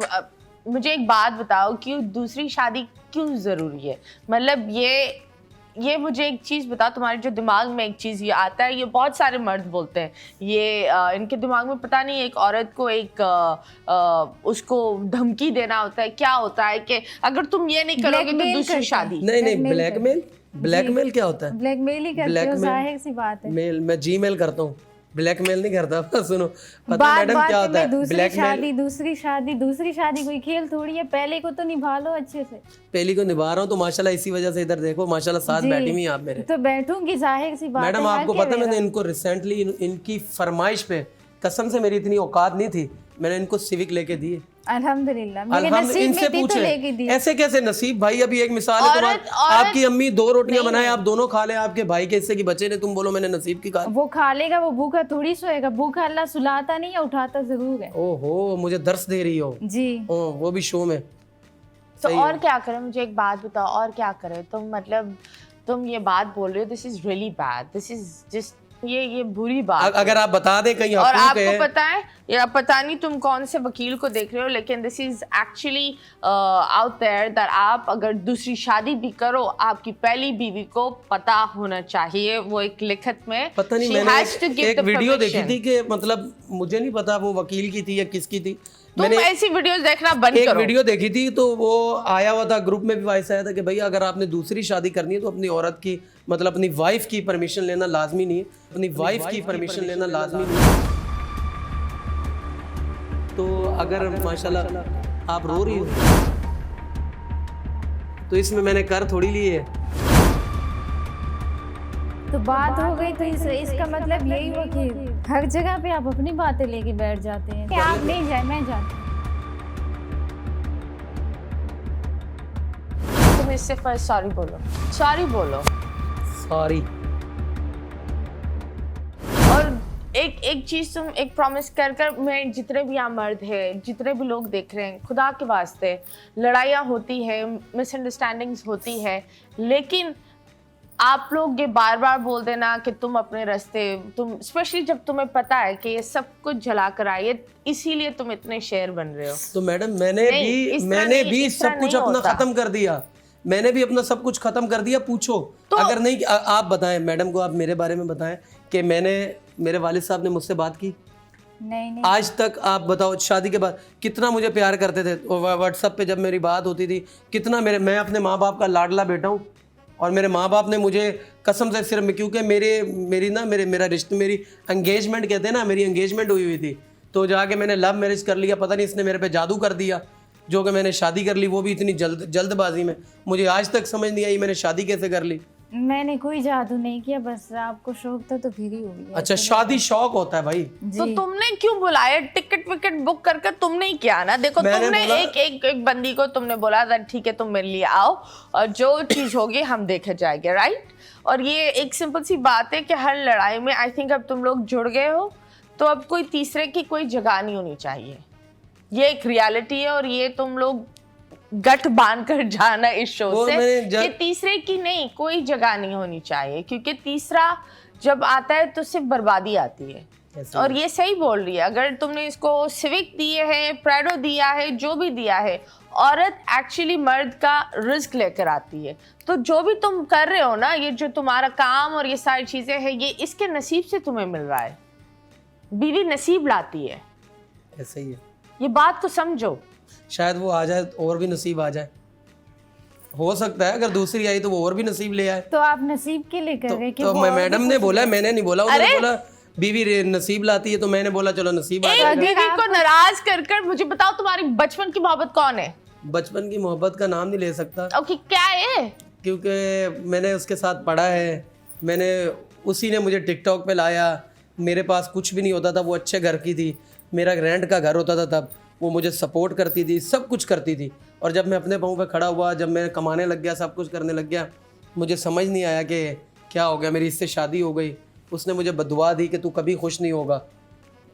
A: मुझे एक बात बताओ कि दूसरी शादी क्यों जरूरी है? मतलब ये मुझे एक चीज बताओ, तुम्हारे जो दिमाग में एक चीज ये आता है, ये बहुत सारे मर्द बोलते हैं, ये इनके दिमाग में पता नहीं, एक औरत को उसको धमकी देना होता है, क्या होता है कि अगर तुम ये नहीं करोगे तो दूसरी शादी।
B: नहीं, ब्लैकमेल क्या होता है?
C: ब्लैकमेल ही करते हो, जाहिर सी बात है।
B: मैं जीमेल करता हूँ, ब्लैकमेल नहीं करता। सुनो पता
C: बात
B: मैडम
C: बात
B: क्या होता है,
C: दूसरी
B: ब्लैकमेल
C: दूसरी शादी कोई खेल थोड़ी है, पहले को तो निभा लो अच्छे से।
B: पहली को निभा रहा हूँ तो माशाल्लाह इसी वजह से इधर देखो माशाल्लाह साथ
C: जी,
B: बैठी हुई हैं आप मेरे।
C: तो बैठूंगी, जाहिर सी बात है।
B: मैडम आपको
C: क्या
B: पता है मैंने
C: मेरा?
B: इनको रिसेंटली इनकी फरमाइश पे, कसम से मेरी इतनी औकात नहीं थी, मैंने इनको सिविक लेके दी।
C: अल्हम्दुलिल्लाह मेरे
B: अल्हम्दुलिल्लाह,
C: नसीब
B: इनसे
C: में थी तो लेके दी।
B: पूछे ऐसे कैसे नसीब भाई। अभी एक मिसाल है तुम्हारी, आपकी अम्मी 2 रोटियां बनाए, आप दोनों खा लें, आपके भाई के हिस्से की बचे ने, तुम बोलो मैंने नसीब की खा।
C: वो खा लेगा, वो भूखा थोड़ी सोएगा। भूखा अल्लाह सुलाता नहीं है, उठाता जरूर है।
B: ओहो मुझे दर्स दे रही हो
C: जी।
B: वो भी शो में।
A: तो और क्या करें, मुझे एक बात बताओ, और क्या करें? तुम मतलब तुम ये बात बोल रहे हो, this is really bad, this is just ये बुरी बात।
B: अगर आप बता दें कहीं
A: और
B: हकूक है,
A: आपको पता है या पता नहीं तुम कौन से वकील को देख रहे हो, लेकिन this is actually out there that आप अगर दूसरी शादी भी करो, आपकी पहली बीवी को पता होना चाहिए। वो एक लिखित में
B: पता नहीं,
A: she
B: मैंने
A: has to give
B: एक
A: the
B: वीडियो देखी
A: permission।
B: थी कि मतलब मुझे नहीं पता वो वकील की थी या किसकी थी।
A: तुम ऐसी वीडियोस देखना बंद
B: एक
A: करो।
B: वीडियो देखी थी तो वो आया हुआ था, ग्रुप में भी वॉइस आया था कि भाई अगर आपने दूसरी शादी करनी है तो अपनी औरत की मतलब अपनी वाइफ की परमिशन लेना लाजमी नहीं है, अपनी वाइफ की परमिशन लेना लाजमी नहीं है। तो अगर माशाल्लाह आप रो रही हो तो इसमें मैंने कर थोड़ी ली है।
C: तो बात हो गई, तो इसका मतलब यही हुआ कि हर जगह पे आप अपनी बातें लेके बैठ जाते हैं कि आप नहीं जाए, मैं जाती।
A: तुम इससे फर्स्ट सॉरी बोलो, सॉरी बोलो।
B: सॉरी।
A: और एक चीज तुम एक प्रॉमिस कर मैं, जितने भी यहाँ मर्द हैं, जितने भी लोग देख रहे हैं, खुदा के वास्ते लड़ाइयाँ होती है, मिसअंडरस्टैंडिंग्स होती है, लेकिन आप लोग ये बार बार बोल देना कि तुम अपने रास्ते, तुम स्पेशली जब तुम्हें पता है कि ये सब कुछ जला कर आए, इसीलिए तुम इतने शेर बन रहे हो।
B: तो मैडम मैंने भी सब कुछ अपना खत्म कर दिया, मैंने भी अपना सब कुछ खत्म कर दिया। पूछो तो, अगर नहीं आप बताएं मैडम को, आप मेरे बारे में बताएं कि मेरे वालिद साहब ने मुझसे बात की?
C: नहीं।
B: आज तक आप बताओ शादी के बाद कितना मुझे प्यार करते थे, व्हाट्सएप पे जब मेरी बात होती थी कितना मैं अपने माँ बाप का लाडला बेटा हूँ, और मेरे माँ बाप ने मुझे कसम से सिर्फ क्योंकि मेरा रिश्ते, मेरी एंगेजमेंट कहते हैं ना, मेरी एंगेजमेंट हुई हुई थी, तो जाके मैंने लव मैरिज कर लिया। पता नहीं इसने मेरे पे जादू कर दिया जो कि मैंने शादी कर ली, वो भी इतनी जल्दबाजी में। मुझे आज तक समझ नहीं आई मैंने शादी कैसे कर ली।
C: मैंने कोई जादू नहीं किया, बस आपको शौक था तो फिर ही हो गया।
B: अच्छा, शादी शौक होता है भाई।
A: तो तुमने क्यों बुलाया? टिकट विकेट बुक करके तुमने ही किया ना। देखो तुमने एक बंदी को तुमने बोला था ठीक है तुम मेरे लिए आओ और जो चीज होगी हम देखे जाएंगे, राइट? और ये एक सिंपल सी बात है कि हर लड़ाई में आई थिंक अब तुम लोग जुड़ गए हो, तो अब कोई तीसरे की कोई जगह नहीं होनी चाहिए। ये एक रियलिटी है और ये तुम लोग गठ बांध कर जाना इस शो से कि तीसरे की नहीं कोई जगह नहीं होनी चाहिए, क्योंकि तीसरा जब आता है तो सिर्फ बर्बादी आती है। और ये सही बोल रही है, अगर तुमने इसको सिविक दिए हैं, प्राइडो दिया है, जो भी दिया है, औरत एक्चुअली मर्द का रिस्क लेकर आती है। तो जो भी तुम कर रहे हो ना, ये जो तुम्हारा काम और ये सारी चीजें हैं, ये इसके नसीब से तुम्हें मिल रहा है। बीवी नसीब लाती है,
B: ऐसा ही है।
A: ये बात तो समझो।
B: शायद वो आ जाए और भी नसीब आ जाए, हो सकता है अगर दूसरी आई तो वो और भी नसीब ले आए।
C: तो आप नसीब के लिए कर रहे
B: तो मैडम ने बोला, मैंने नहीं बोला, उन्होंने बोला बीवी नसीब लाती है, तो मैंने बोला चलो नसीब आ जाएगा।
A: एक बीवी को नाराज कर मुझे बताओ तुम्हारी बचपन की मोहब्बत कौन है?
B: बचपन की मोहब्बत का नाम नहीं ले सकता।
A: ओके, क्या है?
B: क्योंकि मैंने उसके साथ पढ़ा है, मैंने उसी ने मुझे टिकटॉक पे लाया। मेरे पास कुछ भी नहीं होता था, वो अच्छे घर की थी, मेरा रेंट का घर होता था तब, वो मुझे सपोर्ट करती थी, सब कुछ करती थी। और जब मैं अपने पाँव पे खड़ा हुआ, जब मैं कमाने लग गया, सब कुछ करने लग गया, मुझे समझ नहीं आया कि क्या हो गया, मेरी इससे शादी हो गई। उसने मुझे बदुआ दी कि तू कभी खुश नहीं होगा,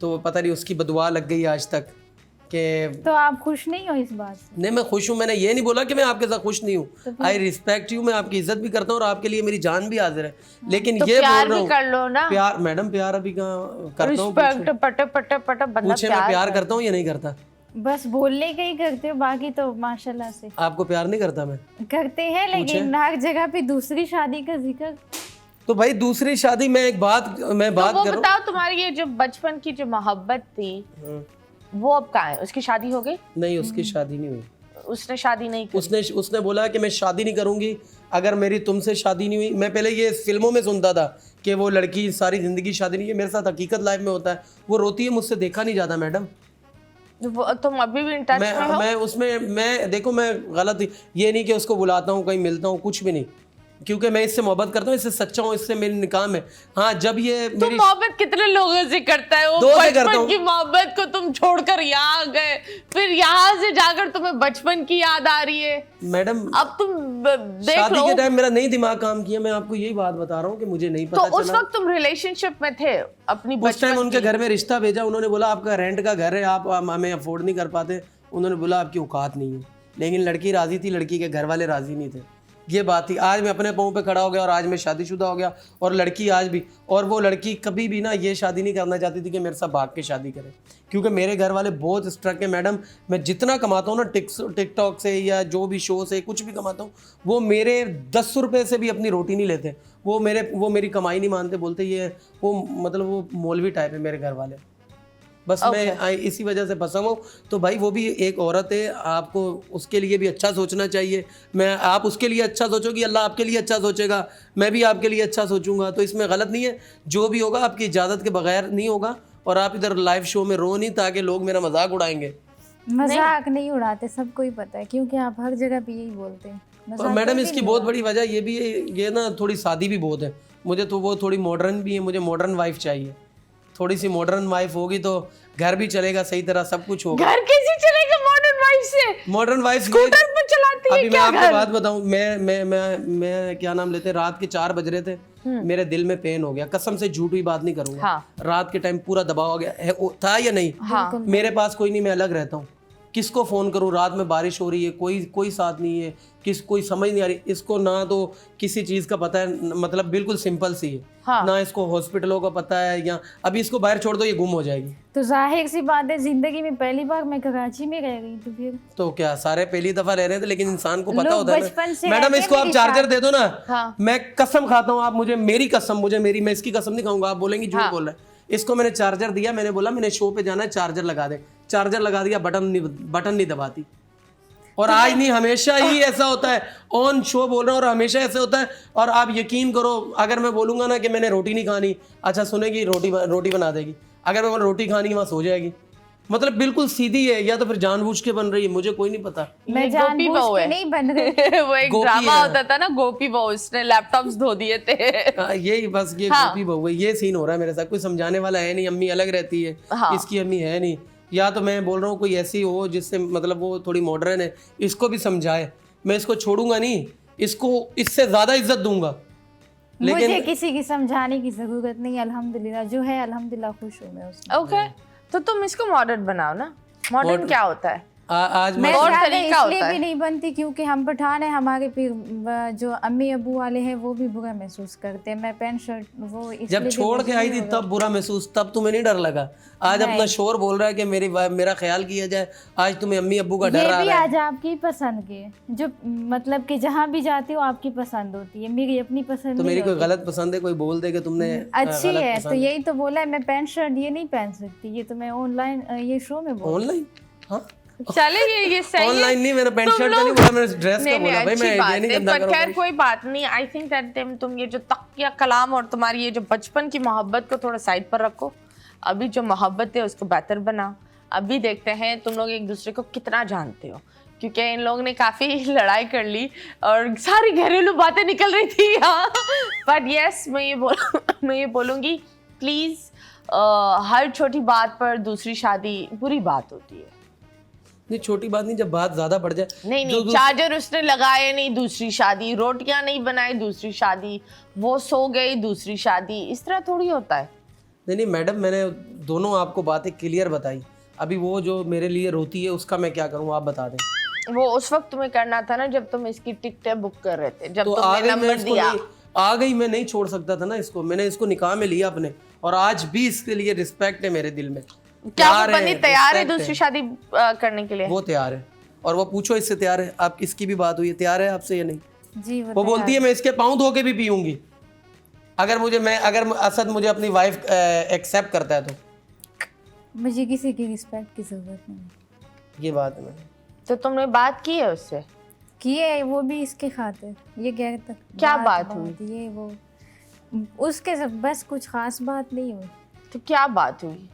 B: तो पता नहीं उसकी बदुआ लग गई आज तक कि।
C: तो आप खुश नहीं हो इस बात से?
B: नहीं, मैं खुश हूँ। मैंने ये नहीं बोला कि मैं आपके साथ खुश नहीं हूँ। आई रिस्पेक्ट यू, मैं आपकी इज्जत भी करता हूँ और आपके लिए मेरी जान भी हाजिर है, लेकिन
A: तो
B: ये
A: प्यार
B: बोल रहा
A: भी कर लो ना।
B: प्यार मैडम, प्यार अभी कहाँ करता हूँ?
A: पूछे
B: मैं प्यार करता हूँ या नहीं करता?
C: बस बोलने का ही करते हो, बाकी तो माशाल्लाह से।
B: आपको प्यार नहीं करता? मैं
C: करते हैं, लेकिन हर जगह पे दूसरी शादी का जिक्र।
B: तो भाई दूसरी शादी मैं बात कर रहा हूँ।
A: बताओ तुम्हारी ये जो बचपन की जो मोहब्बत थी वो अब कहाँ है? उसकी शादी हो गई?
B: नहीं, उसकी शादी नहीं हुई।
A: उसने शादी नहीं की।
B: उसने बोला कि मैं शादी नहीं करूंगी अगर मेरी तुमसे शादी नहीं हुई, मैं पहले ये फिल्मों में सुनता था कि वो लड़की सारी ज़िंदगी शादी नहीं, ये मेरे साथ हकीकत लाइफ में होता है। वो रोती है, मुझसे देखा नहीं जाता मैडम।
A: तुम अभी भी इन टच में हो?
B: मैं उसमें, मैं देखो, मैं गलत, ये नहीं कि उसको बुलाता हूँ, कहीं मिलता हूँ, कुछ भी नहीं, क्योंकि मैं इससे मोहब्बत करता हूँ, इससे सच्चा हूँ, इससे मेरी निकाह में। हाँ, जब ये
A: तुम
B: मेरी
A: मोहब्बत कितने लोगों से करता है? वो
B: दो से करता
A: बचपन
B: हूँ।
A: की मोहब्बत को तुम छोड़कर यहाँ गए, फिर यहाँ से जाकर तुम्हें बचपन की याद आ रही है।
B: मैडम
A: अब तुम देख
B: शादी
A: लो,
B: के टाइम मेरा नहीं दिमाग काम किया, मैं आपको यही बात बता रहा हूँ कि मुझे नहीं
A: तो
B: पता
A: उस
B: चला।
A: वक्त तुम रिलेशनशिप में थे अपनी
B: उस टाइम
A: बचपन
B: उनके
A: की?
B: घर में रिश्ता भेजा, उन्होंने बोला आपका रेंट का घर है, आप हमें अफोर्ड नहीं कर पाते, उन्होंने बोला आपकी औकात नहीं है। लेकिन लड़की राजी थी, लड़की के घर वाले राजी नहीं थे। ये बात थी। आज मैं अपने पाँव पे खड़ा हो गया और आज मैं शादीशुदा हो गया, और लड़की आज भी, और वो लड़की कभी भी ना ये शादी नहीं करना चाहती थी कि मेरे साथ भाग के शादी करे, क्योंकि मेरे घर वाले बहुत स्ट्रक है मैडम। मैं जितना कमाता हूँ ना टिकटॉक से या जो भी शो से कुछ भी कमाता हूँ, वो मेरे 10 रुपये से भी अपनी रोटी नहीं लेते। वो मेरी कमाई नहीं मानते, बोलते ये वो मतलब वो मौलवी टाइप है मेरे घर वाले। बस मैं इसी वजह से फंसा हूँ। तो भाई वो भी एक औरत है, आपको उसके लिए भी अच्छा सोचना चाहिए। आप उसके लिए अच्छा सोचोगी, अल्लाह आपके लिए अच्छा सोचेगा, मैं भी आपके लिए अच्छा सोचूंगा, तो इसमें गलत नहीं है। जो भी होगा आपकी इजाज़त के बगैर नहीं होगा। और आप इधर लाइव शो में रो नहीं, ताकि लोग मेरा मजाक उड़ाएंगे।
C: मजाक नहीं उड़ाते, सबको ही पता है, क्योंकि आप हर जगह पे यही बोलते हैं।
B: और मैडम इसकी बहुत बड़ी वजह ये भी है, ये ना थोड़ी शादी भी बहुत है मुझे, तो वो थोड़ी मॉडर्न भी है, मुझे मॉडर्न वाइफ चाहिए। थोड़ी सी मॉडर्न वाइफ होगी तो घर भी चलेगा सही तरह, सब कुछ होगा।
A: घर कैसे चलेगा मॉडर्न वाइफ से?
B: मॉडर्न वाइफ
A: स्कूटर पे चलाती है
B: अभी मैं
A: क्या
B: आपको
A: घर?
B: बात बताऊं, मैं क्या नाम लेते, रात के 4 बज रहे थे, मेरे दिल में पेन हो गया, कसम से झूठ हुई बात नहीं करूंगा।
A: हाँ।
B: रात के टाइम पूरा दबाव हो गया है, था या नहीं?
A: हाँ।
B: मेरे पास कोई नहीं, मैं अलग रहता हूँ, किसको फ़ोन करूँ? रात में बारिश हो रही है, कोई साथ नहीं है, कोई समझ नहीं आ रही। इसको ना तो किसी चीज़ का पता है, मतलब बिल्कुल सिंपल सी है।
A: हाँ। ना
B: इसको हॉस्पिटलों का पता है, या अभी इसको बाहर छोड़ दो ये गुम हो जाएगी।
C: तो जाहिर सी बात है, जिंदगी में पहली बार मैं कराची में रह गई, तो फिर
B: तो क्या सारे पहली दफा रह रहे थे, लेकिन इंसान को पता
C: लोग
B: होता है
C: बचपन से
B: ना। मैडम
C: रहते
B: इसको आप
C: मेरे
B: चार्जर
C: साथ।
B: दे दो ना।
A: हाँ।
B: मैं कसम खाता हूँ, आप मुझे मेरी कसम, मैं इसकी कसम नहीं खाऊंगा, आप बोलेंगी झूठ बोल रहा है। इसको मैंने चार्जर दिया, मैंने बोला मैंने शो पे जाना है, चार्जर लगा दे। चार्जर लगा दिया, बटन नहीं दबाती। और आज नहीं, हमेशा ही ऐसा होता है। ऑन शो बोल रहा हूँ और हमेशा ऐसा होता है। और आप यकीन करो, अगर मैं बोलूंगा ना कि मैंने रोटी नहीं खानी, अच्छा सुनेगी, रोटी बना देगी। अगर मैं रोटी खानी, वहाँ सो जाएगी। मतलब बिल्कुल सीधी है, या तो फिर जानबूझ के बन रही है, मुझे कोई नहीं पता।
C: मैं जानबूझ के नहीं बन रही।
A: वो एक ड्रामा होता था ना, गोपी बहू, उसने लैपटॉप्स धो दिए थे।
B: यही बस, ये गोपी बहू है, ये सीन हो रहा है मेरे साथ। कोई समझाने वाला है नहीं, अम्मी अलग रहती है, इसकी अम्मी है नहीं। या तो मैं बोल रहा हूँ कोई ऐसी हो जिससे मतलब वो थोड़ी मॉडर्न है, इसको भी समझाए। मैं इसको छोड़ूंगा नहीं, इसको इससे ज्यादा इज्जत दूंगा।
C: लेकिन मुझे किसी की समझाने की जरूरत नहीं, अल्हम्दुलिल्लाह जो है अल्हम्दुलिल्लाह खुश हूँ मैं उसमें।
A: ओके, तो तुम इसको मॉडर्न बनाओ ना। मॉडर्न क्या होता है?
B: आज
C: मैं
A: और
C: ज़्यादा
A: तरीका
C: इसलिए
A: होता है।
C: भी नहीं बनती क्योंकि हम पठान हैं, हमारे जो अम्मी अबू वाले हैं वो भी बुरा महसूस करते हैं। मैं पैंट शर्ट वो
B: जब छोड़ के आई थी तब बुरा महसूस, तब तुम्हें नहीं डर लगा? आज अपना शोर बोल रहा है कि मेरा ख्याल किया जाए, आज तुम्हें अम्मी अब्बू का डर आ रहा है।
C: आज आपकी पसंद के, जो मतलब कि जहाँ भी जाती हो आपकी पसंद होती है, मेरी अपनी पसंद
B: तो
C: नहीं
B: मेरी कोई
C: होती।
B: गलत पसंद है, कोई बोल दे कि तुमने
C: अच्छी है तो यही तो बोला है। मैं पैंट शर्ट ये नहीं पहन सकती, ये तो मैं ऑनलाइन ये शो में बोल।
B: ऑनलाइन? हाँ
A: चलेगी, ये सही है।
B: ऑनलाइन नहीं, मैंने पैंट शर्ट का नहीं बोला, मैंने ड्रेस का बोला। भाई मैं ये नहीं गंदा
A: पर खैर कोई बात नहीं। आई थिंक दैट तुम ये जो तकिया कलाम और तुम्हारी ये जो बचपन की मोहब्बत को थोड़ा साइड पर रखो। अभी जो मोहब्बत है उसको बेहतर बनाओ। अभी देखते हैं तुम लोग एक दूसरे को कितना जानते हो, क्योंकि इन लोगों ने काफ़ी लड़ाई कर ली और सारी घरेलू बातें निकल रही थी यहाँ। बट यस, मैं ये बोलूँगी प्लीज़, हर छोटी बात पर दूसरी शादी बुरी बात होती है।
B: नहीं, छोटी बात नहीं, जब बात ज्यादा बढ़ जाए।
A: नहीं, चार्जर उसने लगाए नहीं, दूसरी शादी। रोटियां नहीं बनाई, दूसरी शादी। वो सो गई, दूसरी शादी। इस तरह थोड़ी होता है।
B: नहीं मैडम, मैंने दोनों आपको बातें क्लियर बताई। अभी वो जो मेरे लिए रोती है उसका मैं क्या करूं, आप बता दें।
A: वो उस वक्त तुम्हें करना था ना जब तुम इसकी टिकटें बुक कर रहे थे, जब
B: तो
A: तुमने नंबर दिया।
B: आ गई, मैं नहीं छोड़ सकता था ना इसको। मैंने इसको निकाह में लिया अपने, और आज भी इसके लिए रिस्पेक्ट है मेरे दिल में।
A: क्या वो बंदी तैयार है दूसरी शादी करने के लिए?
B: वो तैयार है, और वो पूछो इससे तैयार है। आप किसकी भी बात हुई है, तैयार है आपसे या नहीं?
C: जी
B: वो बोलती है मैं इसके पाँव धो के भी पीऊंगी, अगर असद मुझे अपनी वाइफ एक्सेप्ट करता है तो।
C: मुझे किसी की रिस्पेक्ट की जरूरत नहीं।
B: ये बात है। मैंने
A: तो तुमने बात की है उससे?
C: किए वो भी इसके खातिर, ये गैर तक
A: क्या बात हुई?
C: ये वो उसके सब बस कुछ खास बात नहीं हुई।
A: तो क्या बात हुई?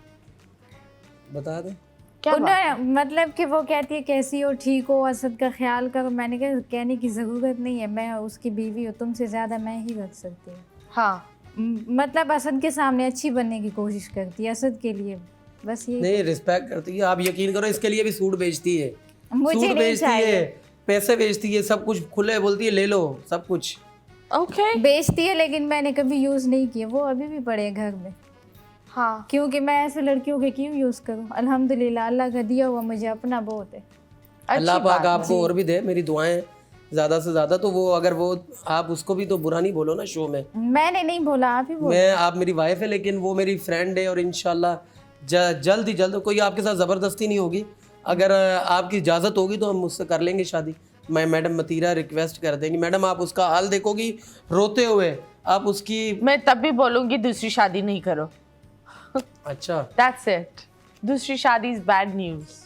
B: बता दे।
A: क्या बात?
C: उन्हें मतलब कि वो कहती है कैसी हो, ठीक हो, असद का ख्याल करो। मैंने कहा कहने की ज़रूरत नहीं है, मैं उसकी बीवी हूँ, तुमसे ज़्यादा मैं ही रख सकती हूँ।
A: हाँ,
C: मतलब असद के सामने अच्छी बनने की कोशिश करती है, असद के लिए बस ये।
B: नहीं, रिस्पेक्ट करती है। आप यकीन करो, इसके लिए भी सूट बेचती है,
C: मुझे
B: सूट
C: नहीं
B: बेचती है,
C: चाहिए।
B: पैसे बेचती है, सब कुछ खुले बोलती है, ले लो सब कुछ।
A: ओके।
C: बेचती है लेकिन मैंने कभी यूज़ नहीं किया, वो अभी भी पड़े हैं घर में।
A: हाँ,
C: क्योंकि मैं ऐसे लड़कियों के क्यों यूज़ करूँ। अल्हम्दुलिल्लाह अल्लाह का दिया हुआ मुझे अपना बहुत है।
B: अल्लाह पाक आपको और भी दे, मेरी दुआएं ज़्यादा से ज़्यादा। तो वो अगर वो आप उसको भी तो बुरा नहीं बोलो ना शो में।
C: मैंने नहीं बोला, आप ही बोला।
B: मैं आप मेरी वाइफ है, लेकिन वो मेरी फ्रेंड है, और इंशाल्लाह जल्द ही जल्द कोई आपके साथ ज़बरदस्ती नहीं होगी। अगर आपकी इजाज़त होगी तो हम उससे कर लेंगे शादी। मैं मैडम मतीरा रिक्वेस्ट कर देंगी। मैडम आप उसका हाल देखोगी रोते हुए, आप उसकी।
A: मैं तब भी बोलूंगी दूसरी शादी नहीं करो।
B: अच्छा,
A: That's it. दूसरी शादी इज बैड न्यूज।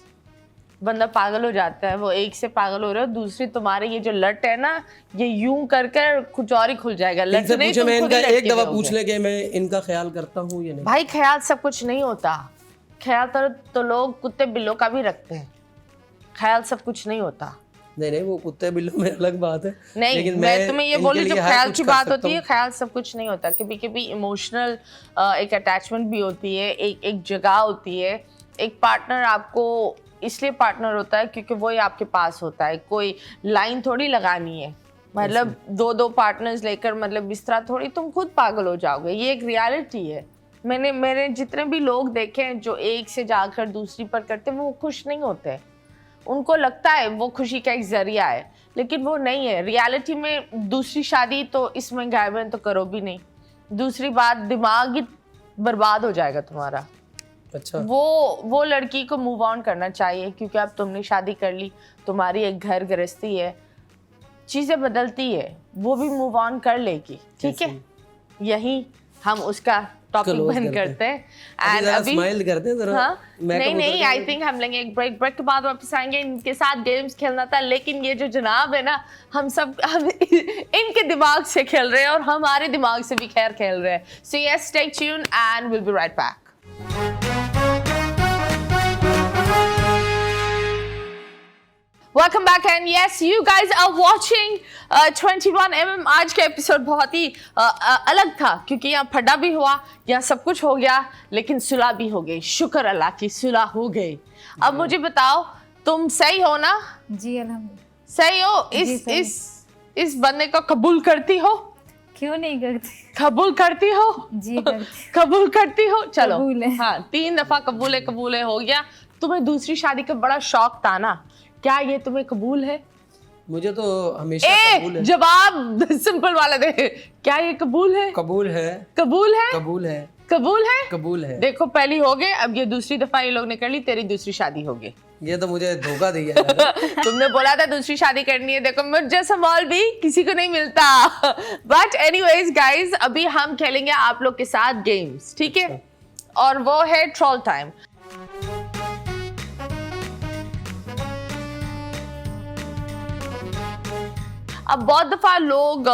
A: बंदा पागल हो जाता है, वो एक से पागल हो रहा है, दूसरी तुम्हारे ये जो लट है ना, ये यूं कर कर कुछ और ही खुल जाएगा। लट
B: इनसे
A: नहीं,
B: पूछे,
A: तुम
B: मैं
A: खुद
B: इनका
A: ही
B: एक
A: लटके
B: दफ़ा
A: रहोगे।
B: पूछ ले कि मैं इनका ख्याल करता हूँ या नहीं।
A: भाई ख्याल सब कुछ नहीं होता। ख्याल तो लोग कुत्ते बिल्लों का भी रखते हैं। ख्याल सब कुछ नहीं होता।
B: नहीं, वो कुत्ते बिल्लों में अलग बात है।
A: नहीं,
B: लेकिन
A: मैं तुम्हें ये
B: इनके
A: बोली जो
B: लिए हर
A: ख्याल
B: कुछ
A: की
B: कर
A: बात
B: सकता
A: होती है,
B: हूँ।
A: ख्याल सब कुछ नहीं होता। कभी कभी इमोशनल एक अटैचमेंट भी होती है, एक जगह होती है। एक पार्टनर आपको इसलिए पार्टनर होता है क्योंकि वो ही आपके पास होता है। कोई लाइन थोड़ी लगानी है, मतलब दो पार्टनर्स लेकर मतलब इस तरह थोड़ी तुम खुद पागल हो जाओगे। ये एक रियलिटी है। मैंने जितने भी लोग देखे हैं जो एक से जाकर दूसरी पर करते, वो खुश नहीं होते। उनको लगता है वो खुशी का एक जरिया है, लेकिन वो नहीं है। रियलिटी में दूसरी शादी तो इस महंगाई में तो करो भी नहीं। दूसरी बात, दिमाग ही बर्बाद हो जाएगा तुम्हारा।
B: अच्छा,
A: वो लड़की को मूव ऑन करना चाहिए, क्योंकि अब तुमने शादी कर ली, तुम्हारी एक घर गृहस्थी है, चीज़ें बदलती है, वो भी मूव ऑन कर लेगी। ठीक है, यही हम उसका टॉपिक बंद करते हैं। एंड अभी
B: स्माइल करते हैं जरा।
A: हाँ?
B: मैं
A: नहीं, आई थिंक हम लेंगे एक ब्रेक के बाद वापस आएंगे। इनके साथ गेम्स खेलना था, लेकिन ये जो जनाब है ना, हम इनके दिमाग से खेल रहे हैं और हमारे दिमाग से भी खैर खेल रहे हैं। So yes, stay tuned and will be right back. Welcome back and yes, you guys are watching 21mm। आज का एपिसोड बहुत ही अलग था, क्योंकि यहाँ फड्डा भी हुआ, यहाँ सब कुछ हो गया, लेकिन सुलह भी हो गई। शुक्र अल्लाह की, सुलह हो गई। अब मुझे बताओ, तुम सही हो ना?
C: जी अल्हम्दुलिल्लाह
A: सही हो? इस बंदे को कबूल करती हो?
C: क्यों नहीं करती?
A: कबूल करती हो?
C: जी करती।
A: कबूल करती हो? चलो,
C: कबूल है।
A: हाँ, 3 दफा कबूल है हो गया। तुम्हें दूसरी शादी का बड़ा शौक था ना, क्या ये तुम्हें कबूल है?
B: मुझे तो हमेशा कबूल है।
A: जवाब सिंपल वाला दे, क्या ये कबूल है?
B: कबूल है,
A: कबूल है,
B: कबूल है,
A: कबूल है,
B: कबूल है।
A: देखो, पहली हो गए, अब ये दूसरी दफा ये लोग ने कर ली, तेरी दूसरी शादी हो गई।
B: ये तो मुझे धोखा दिया है।
A: तुमने बोला था दूसरी शादी करनी है, देखो मुझ जैसा मॉल भी किसी को नहीं मिलता। बट एनीवेज गाइज, अभी हम खेलेंगे आप लोग के साथ गेम्स, ठीक है? और वो है ट्रोल टाइम। अब बहुत दफा लोग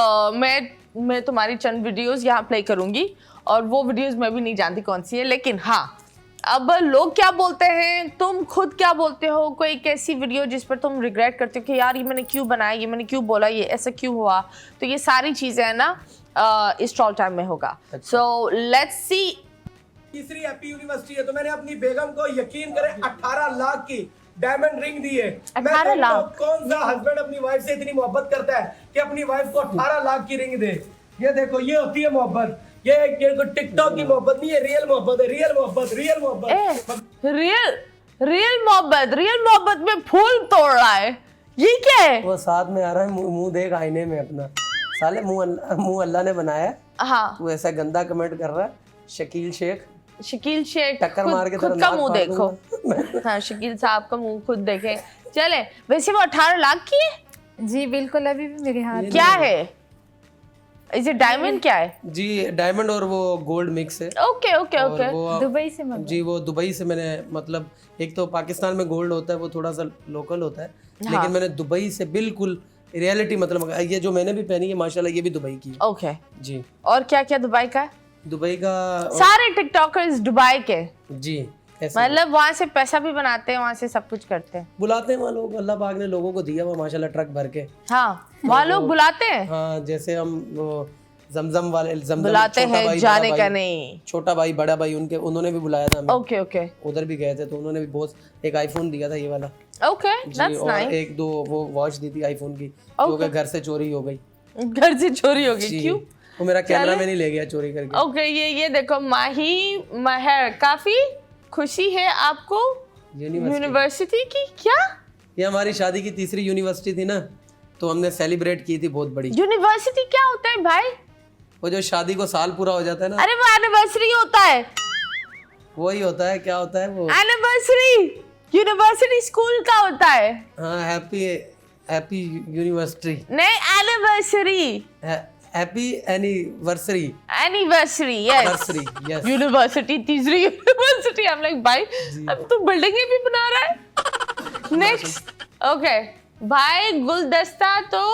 A: मैं तुम्हारी चंद वीडियोस यहाँ प्ले करूंगी, और वो वीडियोस मैं भी नहीं जानती कौन सी है, लेकिन हाँ, अब लोग क्या बोलते हैं, तुम खुद क्या बोलते हो, कोई एक ऐसी वीडियो जिस पर तुम रिग्रेट करते हो कि यार ये मैंने क्यों बनाया, ये मैंने क्यों बोला, ये ऐसा क्यों हुआ। तो ये सारी चीजें है ना इस ट्रोल टाइम में होगा। So let's see.
D: तीसरी हैप्पी यूनिवर्सिटी है, तो मैंने अपनी बेगम को यकीन करें 18 लाख की डायमंड रिंग दी है।
A: 18 लाख?
D: कौन सा हस्बैंड अपनी वाइफ से इतनी मोहब्बत करता है कि अपनी वाइफ को 18 लाख की रिंग दे? ये देखो, ये होती है मोहब्बत। ये टिकटॉक की मोहब्बत नहीं है, रियल मोहब्बत है। रियल मोहब्बत, रियल मोहब्बत।
A: रियल मोहब्बत में फूल तोड़ रहा है, ये क्या है?
B: वो साथ में आ रहा है, मुंह देख आईने में अपना। साले मुंह अल्लाह ने बनाया है।
A: हाँ,
B: तू ऐसा गंदा कमेंट कर रहा है। शकील शेख
A: टक्कर
B: मार के
A: खुद
B: तेरा
A: का
B: नाक
A: मुंह
B: फाड़
A: देखो।
B: दूंगा।
A: हाँ, शकील साहब का मुंह खुद देखे। चले, वैसे वो 18 लाख की है?
C: जी बिल्कुल, अभी भी मेरे हाथ।
A: क्या है इसे, डायमंड क्या है?
B: जी डायमंड और वो गोल्ड मिक्स है।
A: ओके ओके
B: और
A: ओके।
B: वो
C: दुबई से मंगाया।
B: जी वो दुबई से मैंने, मतलब एक तो पाकिस्तान में गोल्ड होता है, वो थोड़ा सा लोकल होता है, लेकिन मैंने दुबई से बिल्कुल रियलिटी मतलब ये जो मैंने भी पहनी है माशाल्लाह ये भी दुबई की है।
A: ओके
B: जी।
A: और क्या क्या दुबई का है?
B: दुबई का
A: सारे टिकटॉकर्स दुबई के,
B: जी ऐसे
A: मतलब वहाँ से पैसा भी बनाते हैं, वहाँ से सब कुछ करते हैं।
B: बुलाते हैं वहाँ लोग, अल्लाह पाक ने लोगों को दिया हुआ माशाल्लाह ट्रक भर के।
A: हाँ वहाँ लोग बुलाते हैं,
B: हाँ जैसे हम वो जमजम वाले जमजम
A: बुलाते
B: छोटा
A: हैं,
B: भाई,
A: जाने
B: बड़ा
A: का
B: भाई,
A: नहीं।
B: छोटा भाई बड़ा भाई उन्होंने भी बुलाया था हमें।
A: ओके ओके
B: उधर भी गए थे तो उन्होंने भी बहुत एक आईफोन दिया था ये वाला
A: ओके,
B: जी,
A: दैट्स
B: और
A: नाइस।
B: एक दो वो वॉच दी थी आईफोन की जो कि घर से चोरी हो गई।
A: घर से चोरी हो गई,
B: जी,
A: क्यों?
B: वो मेरा कैमरा मैन ही ले गया चोरी करके।
A: ओके ये देखो माही महर, काफी खुशी है आपको यूनिवर्सिटी की। क्या
B: ये हमारी शादी की तीसरी यूनिवर्सिटी थी ना, तो हमने सेलिब्रेट की थी बहुत बड़ी।
A: यूनिवर्सिटी क्या होता है भाई?
B: वो जो शादी को साल पूरा हो जाता है ना,
A: अरे वो एनिवर्सरी होता है।
B: वही होता है। क्या होता है वो?
A: एनिवर्सरी यूनिवर्सिटी स्कूल का होता है।
B: हाँ हैप्पी हैप्पी यूनिवर्सिटी,
A: नहीं anniversary,
B: happy anniversary,
A: anniversary yes,
B: anniversary yes.
A: University तीसरी यूनिवर्सिटी। हम लाइक भाई अब तो बिल्डिंगें भी बना रहा है। नेक्स्ट ओके भाई, गुलदस्ता तो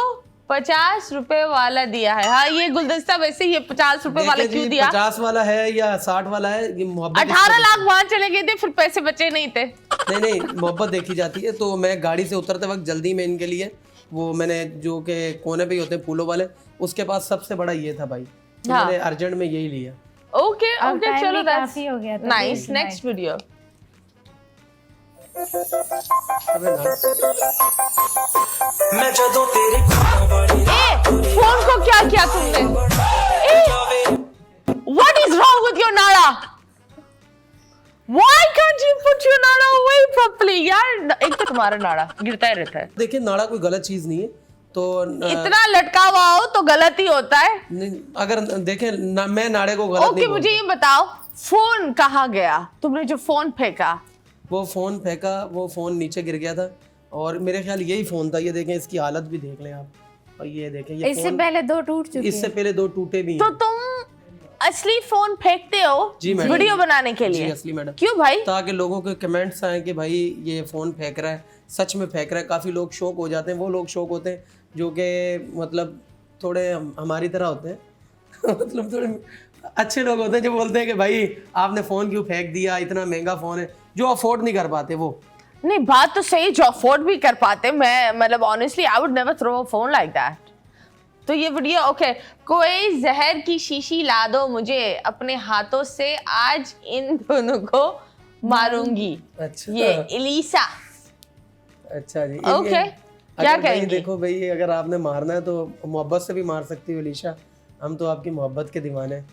A: 50 रुपए वाला दिया है। हाँ ये गुलदस्ता वैसे ये 50 रुपए वाला क्यों दिया?
B: 50 वाला है या 60 वाला है, ये मोहब्बत
A: 18 लाख वहां चले गए थे, फिर पैसे बचे नहीं थे।
B: नहीं मोहब्बत देखी जाती है। तो मैं गाड़ी से उतरते वक्त जल्दी में इनके लिए वो मैंने जो के कोने पे ही होते हैं फूलों वाले, उसके पास सबसे बड़ा ये था भाई, तो
A: हाँ।
B: मैंने अर्जेंट में यही लिया।
A: ओके
C: अब
A: ओके
C: time
A: चलो
C: भी काफी हो गया था,
A: नाइस।
C: तो
A: नेक्स्ट वीडियो।
E: मैं जदों तेरे
A: फोन को क्या किया तुमने? What is wrong with your nala? Why can't you put your nala away properly? यार एक तो तुम्हारा नाड़ा गिरता ही रहता है।
B: देखिए नाड़ा कोई गलत चीज नहीं है, तो
A: इतना लटका हुआ हो तो गलत ही होता है।
B: अगर देखें मैं नाड़े को गलत
A: ओके
B: नहीं
A: मुझे ये बताओ फोन कहाँ गया? तुमने जो फोन फेंका,
B: वो फोन फेंका, वो फोन नीचे गिर गया था और मेरे ख्याल यही फोन था। ये देखें इसकी हालत भी देख लें आप, और ये देखें ये
C: इससे
B: फोन,
C: पहले 2 टूट चुके
B: इससे पहले 2 टूटे भी
A: तो
B: हैं।
A: तुम असली फोन फेंकते हो
B: जी मैडम,
A: वीडियो बनाने के
B: जी
A: लिए?
B: असली मैडम।
A: क्यों भाई?
B: ताकि लोगों के कमेंट्स आए कि भाई ये फोन फेंक रहा है, सच में फेंक रहा है। काफी लोग शौक हो जाते हैं, वो लोग शौक होते हैं जो कि मतलब थोड़े हमारी तरह होते हैं मतलब थोड़े अच्छे लोग होते हैं जो बोलते हैं कि भाई आपने फोन क्यों फेंक दिया, इतना महंगा फोन है, जो अफोर्ड नहीं कर पाते वो।
A: नहीं बात तो सही, जो अफोर्ड भी कर पाते। मैं मतलब honestly I would never throw a phone like that. तो ये वीडियो ओके, कोई जहर की शीशी ला दो मुझे, अपने हाथों से आज इन दोनों को मारूंगी।
B: अच्छा
A: ये इलीसा।
B: अच्छा जी
A: ओके क्या
B: अगर भाई
A: कहेंगी?
B: देखो भाई अगर आपने मारना है तो मोहब्बत से भी मार सकती हो अलीशा, हम तो आपकी मोहब्बत के दीवाने हैं।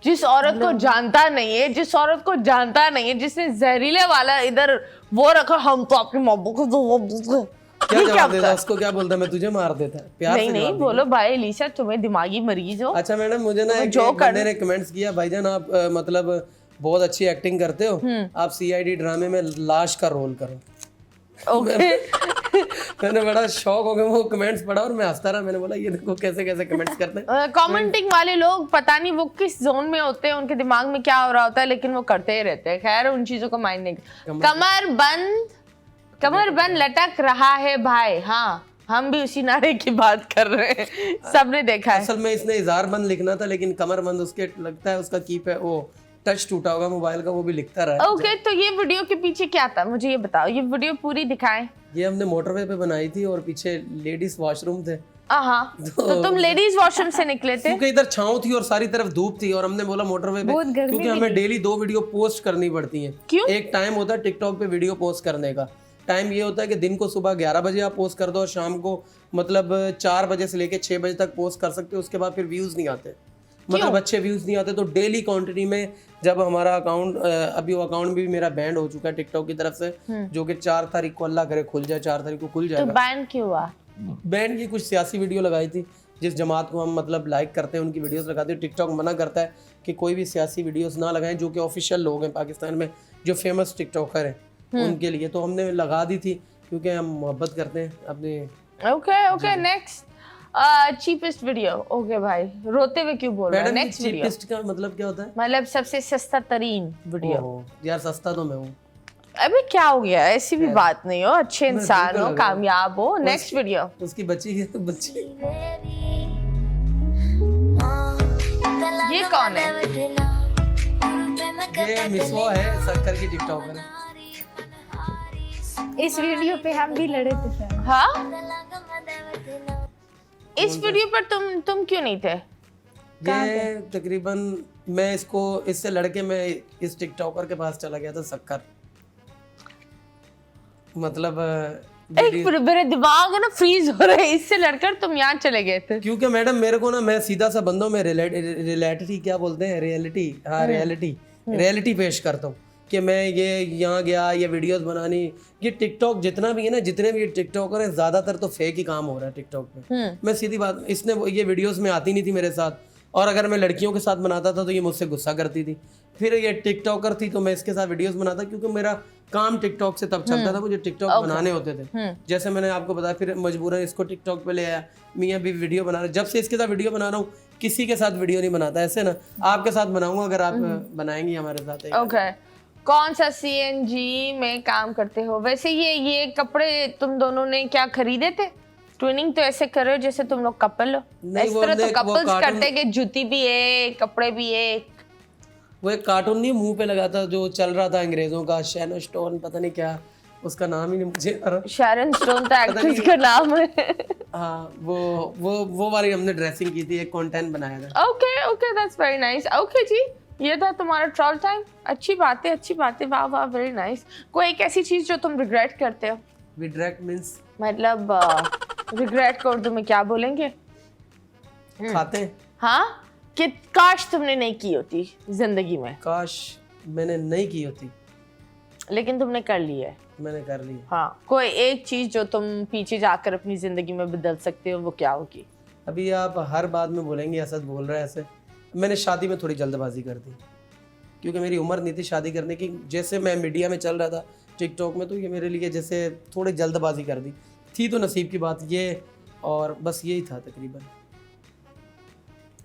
A: जिस औरत को जानता नहीं है, जिस औरत को जानता नहीं है, जिसने जहरीले वाला इधर वो रखा, हम तो आपकी मोहब्बत को
B: क्या
A: ये
B: जवाब
A: होता
B: देता
A: है?
B: उसको? क्या बोलता? मैं तुझे मार देता। प्यार
A: नहीं
B: से
A: नहीं
B: जवाब
A: बोलो भाई इलीसा तुम्हें दिमागी मरीज हो।
B: अच्छा मैडम मुझे ना एक
A: जो
B: बंदे ने कमेंट्स किया, भाईजान आप मतलब बहुत अच्छी एक्टिंग करते हो, आप सीआईडी ड्रामे में लाश का रोल करो।
A: ओके
B: मैंने बड़ा शौक हो गया वो कमेंट्स पढ़ा और मैं हंसता रहा। मैंने बोला ये देखो कैसे कैसे कमेंट्स करते हैं।
A: कमेंटिंग वाले लोग पता नहीं वो किस जोन में होते हैं, उनके दिमाग में क्या हो रहा होता है, लेकिन वो करते ही रहते हैं। खैर उन चीजों को माइंड नहीं। कमर बंद लटक रहा है भाई। हाँ हम भी उसी नारे की बात कर रहे हैं, सबने देखा है।
B: असल में इसने इज़हार बंद लिखना था, लेकिन कमर बंद उसके लगता है उसका कीप है वो टच टूटा होगा मोबाइल का, वो भी लिखता रहा।
A: ओके तो ये वीडियो के पीछे क्या था मुझे ये बताओ, ये वीडियो पूरी दिखाएं।
B: ये हमने मोटरवे पे बनाई थी और पीछे लेडीज वॉशरूम थे,
A: हाँ तो तुम लेडीज वॉशरूम से निकले थे।
B: क्योंकि इधर छांव थी और सारी तरफ धूप थी और हमने बोला मोटरवे पे,
C: बहुत गर्मी
B: क्योंकि हमें डेली 2 वीडियो पोस्ट करनी पड़ती हैं।
A: क्यों?
B: एक टाइम होता है टिकटॉक पे वीडियो पोस्ट करने का। टाइम ये होता है कि दिन को सुबह 11 बजे आप पोस्ट कर दो और शाम को मतलब 4 बजे से लेके 6 बजे तक पोस्ट कर सकते हो। उसके बाद फिर व्यूज नहीं आते, मतलब अच्छे व्यूज नहीं आते। तो डेली क्वांटिटी में जब हमारा अकाउंट अभी वो अकाउंट भी मेरा बैंड हो चुका है टिकटॉक की तरफ से, जो कि 4 तारीख को अल्लाह करे खुल जाए, 4 तारीख को खुल
A: तो
B: जाएगा।
A: बैन क्यों हुआ?
B: बैंड की कुछ सियासी वीडियो लगाई थी, जिस जमात को हम मतलब लाइक करते हैं उनकी वीडियोस लगाते हैं। टिकटॉक मना करता है कि कोई भी सियासी वीडियोस ना लगाएं जो कि ऑफिशियल लोग हैं पाकिस्तान में, जो फेमस टिकटॉकर हैं उनके लिए। तो हमने लगा दी थी क्योंकि हम मोहब्बत करते हैं अपने।
A: Okay next cheapest video. Okay भाई रोते हुए क्यों बोल रहे हो?
B: मैडम
A: नेक्स्ट वीडियो
B: चीपेस्ट का मतलब क्या होता है?
A: मतलब सबसे सस्ता तरीन वीडियो।
B: ओहो, यार सस्ता तो मैं हूँ।
A: अबे क्या हो गया, ऐसी भी बात नहीं हो, अच्छे इंसान हो, कामयाब हो। Next video.
B: उसकी बच्ची है, बच्ची
A: ये कौन है?
B: ये मिसवा है, शक्कर की टिकटॉकर।
C: इस वीडियो पे हम भी लड़े थे सर।
A: हाँ, इस वीडियो पर तुम क्यों नहीं थे?
B: ये तकरीबन मैं इससे लड़के मैं इस टिकटॉकर के पास चला गया था, शक्कर। मतलब
A: एक मेरे दिमाग है ना फ्रीज हो रहा है, इससे लड़कर तुम यहाँ चले गए थे।
B: क्योंकि मैडम मेरे को ना, मैं सीधा सा बंदा हूँ, मैं रियलिटी क्या बोलते हैं, रियलिटी, हाँ रियलिटी पेश करता हूँ कि मैं ये यहाँ गया, ये वीडियोस बनानी। ये टिकटॉक जितना भी है ना, जितने भी टिकटॉकर हैं, ज्यादातर तो फेक ही काम हो रहा है टिकटॉक पे। मैं सीधी बात, इसने ये वीडियोस में आती नहीं थी मेरे साथ, और अगर मैं लड़कियों के साथ बनाता था तो ये मुझसे गुस्सा करती थी। फिर ये टिकटॉकर थी तो मैं इसके साथ वीडियोस बनाता, क्योंकि मेरा काम टिकटॉक से तब चलता था, मुझे टिकटॉक बनाने होते थे। जैसे मैंने आपको बताया, फिर मजबूरन इसको टिकटॉक पे ले आया, मियाँ भी वीडियो बना रहे। जब से इसके साथ वीडियो बना रहा हूँ, किसी के साथ वीडियो नहीं बनाता, ऐसे ना आपके साथ बनाऊंगा अगर आप बनाएंगी हमारे साथ।
A: ओके, कौन सा सीएनजी में काम करते हो? वैसे ये कपड़े तुम दोनों ने क्या खरीदे थे? ट्विनिंग तो ऐसे कर रहे हो जैसे तुम लोग कपल हो। इस तरह तो कपल्स करते कि जूती भी है, कपड़े भी है।
B: वो एक कार्टून नहीं मुंह पे लगा था जो चल रहा था अंग्रेजों का, शैनो स्टोन, पता नहीं क्या उसका नाम ही नहीं मुझे।
A: शैरन स्टोन तो एक्ट्रेस का नाम है।
B: हाँ, वो वाली हमने ड्रेसिंग की थी, एक कंटेंट बनाया था।
A: Okay, that's very nice. Okay जी, ये था तुम्हारा ट्रॉल टाइम। अच्छी बात है, वाह वाह, वेरी नाइस। कोई एक ऐसी चीज जो तुम रिग्रेट करते हो?
B: रिग्रेट मींस
A: मतलब रिग्रेट को उर्दू में क्या बोलेंगे?
B: खाते हैं।
A: हाँ, कि काश तुमने नहीं की होती जिंदगी में।
B: काश मैंने नहीं की होती,
A: लेकिन तुमने कर ली है।
B: मैंने कर ली।
A: हाँ, कोई एक चीज जो तुम पीछे जाकर अपनी जिंदगी में बदल सकते हो, वो क्या होगी?
B: अभी आप हर बात में बोलेंगे असद बोल रहा है ऐसे। मैंने शादी में थोड़ी जल्दबाजी कर दी, क्योंकि मेरी उम्र नहीं थी शादी करने की। जैसे मैं मीडिया में चल रहा था टिकटॉक में, तो ये मेरे लिए जैसे थोड़ी जल्दबाजी कर दी थी, तो नसीब की बात ये, और बस यही था तकरीबन।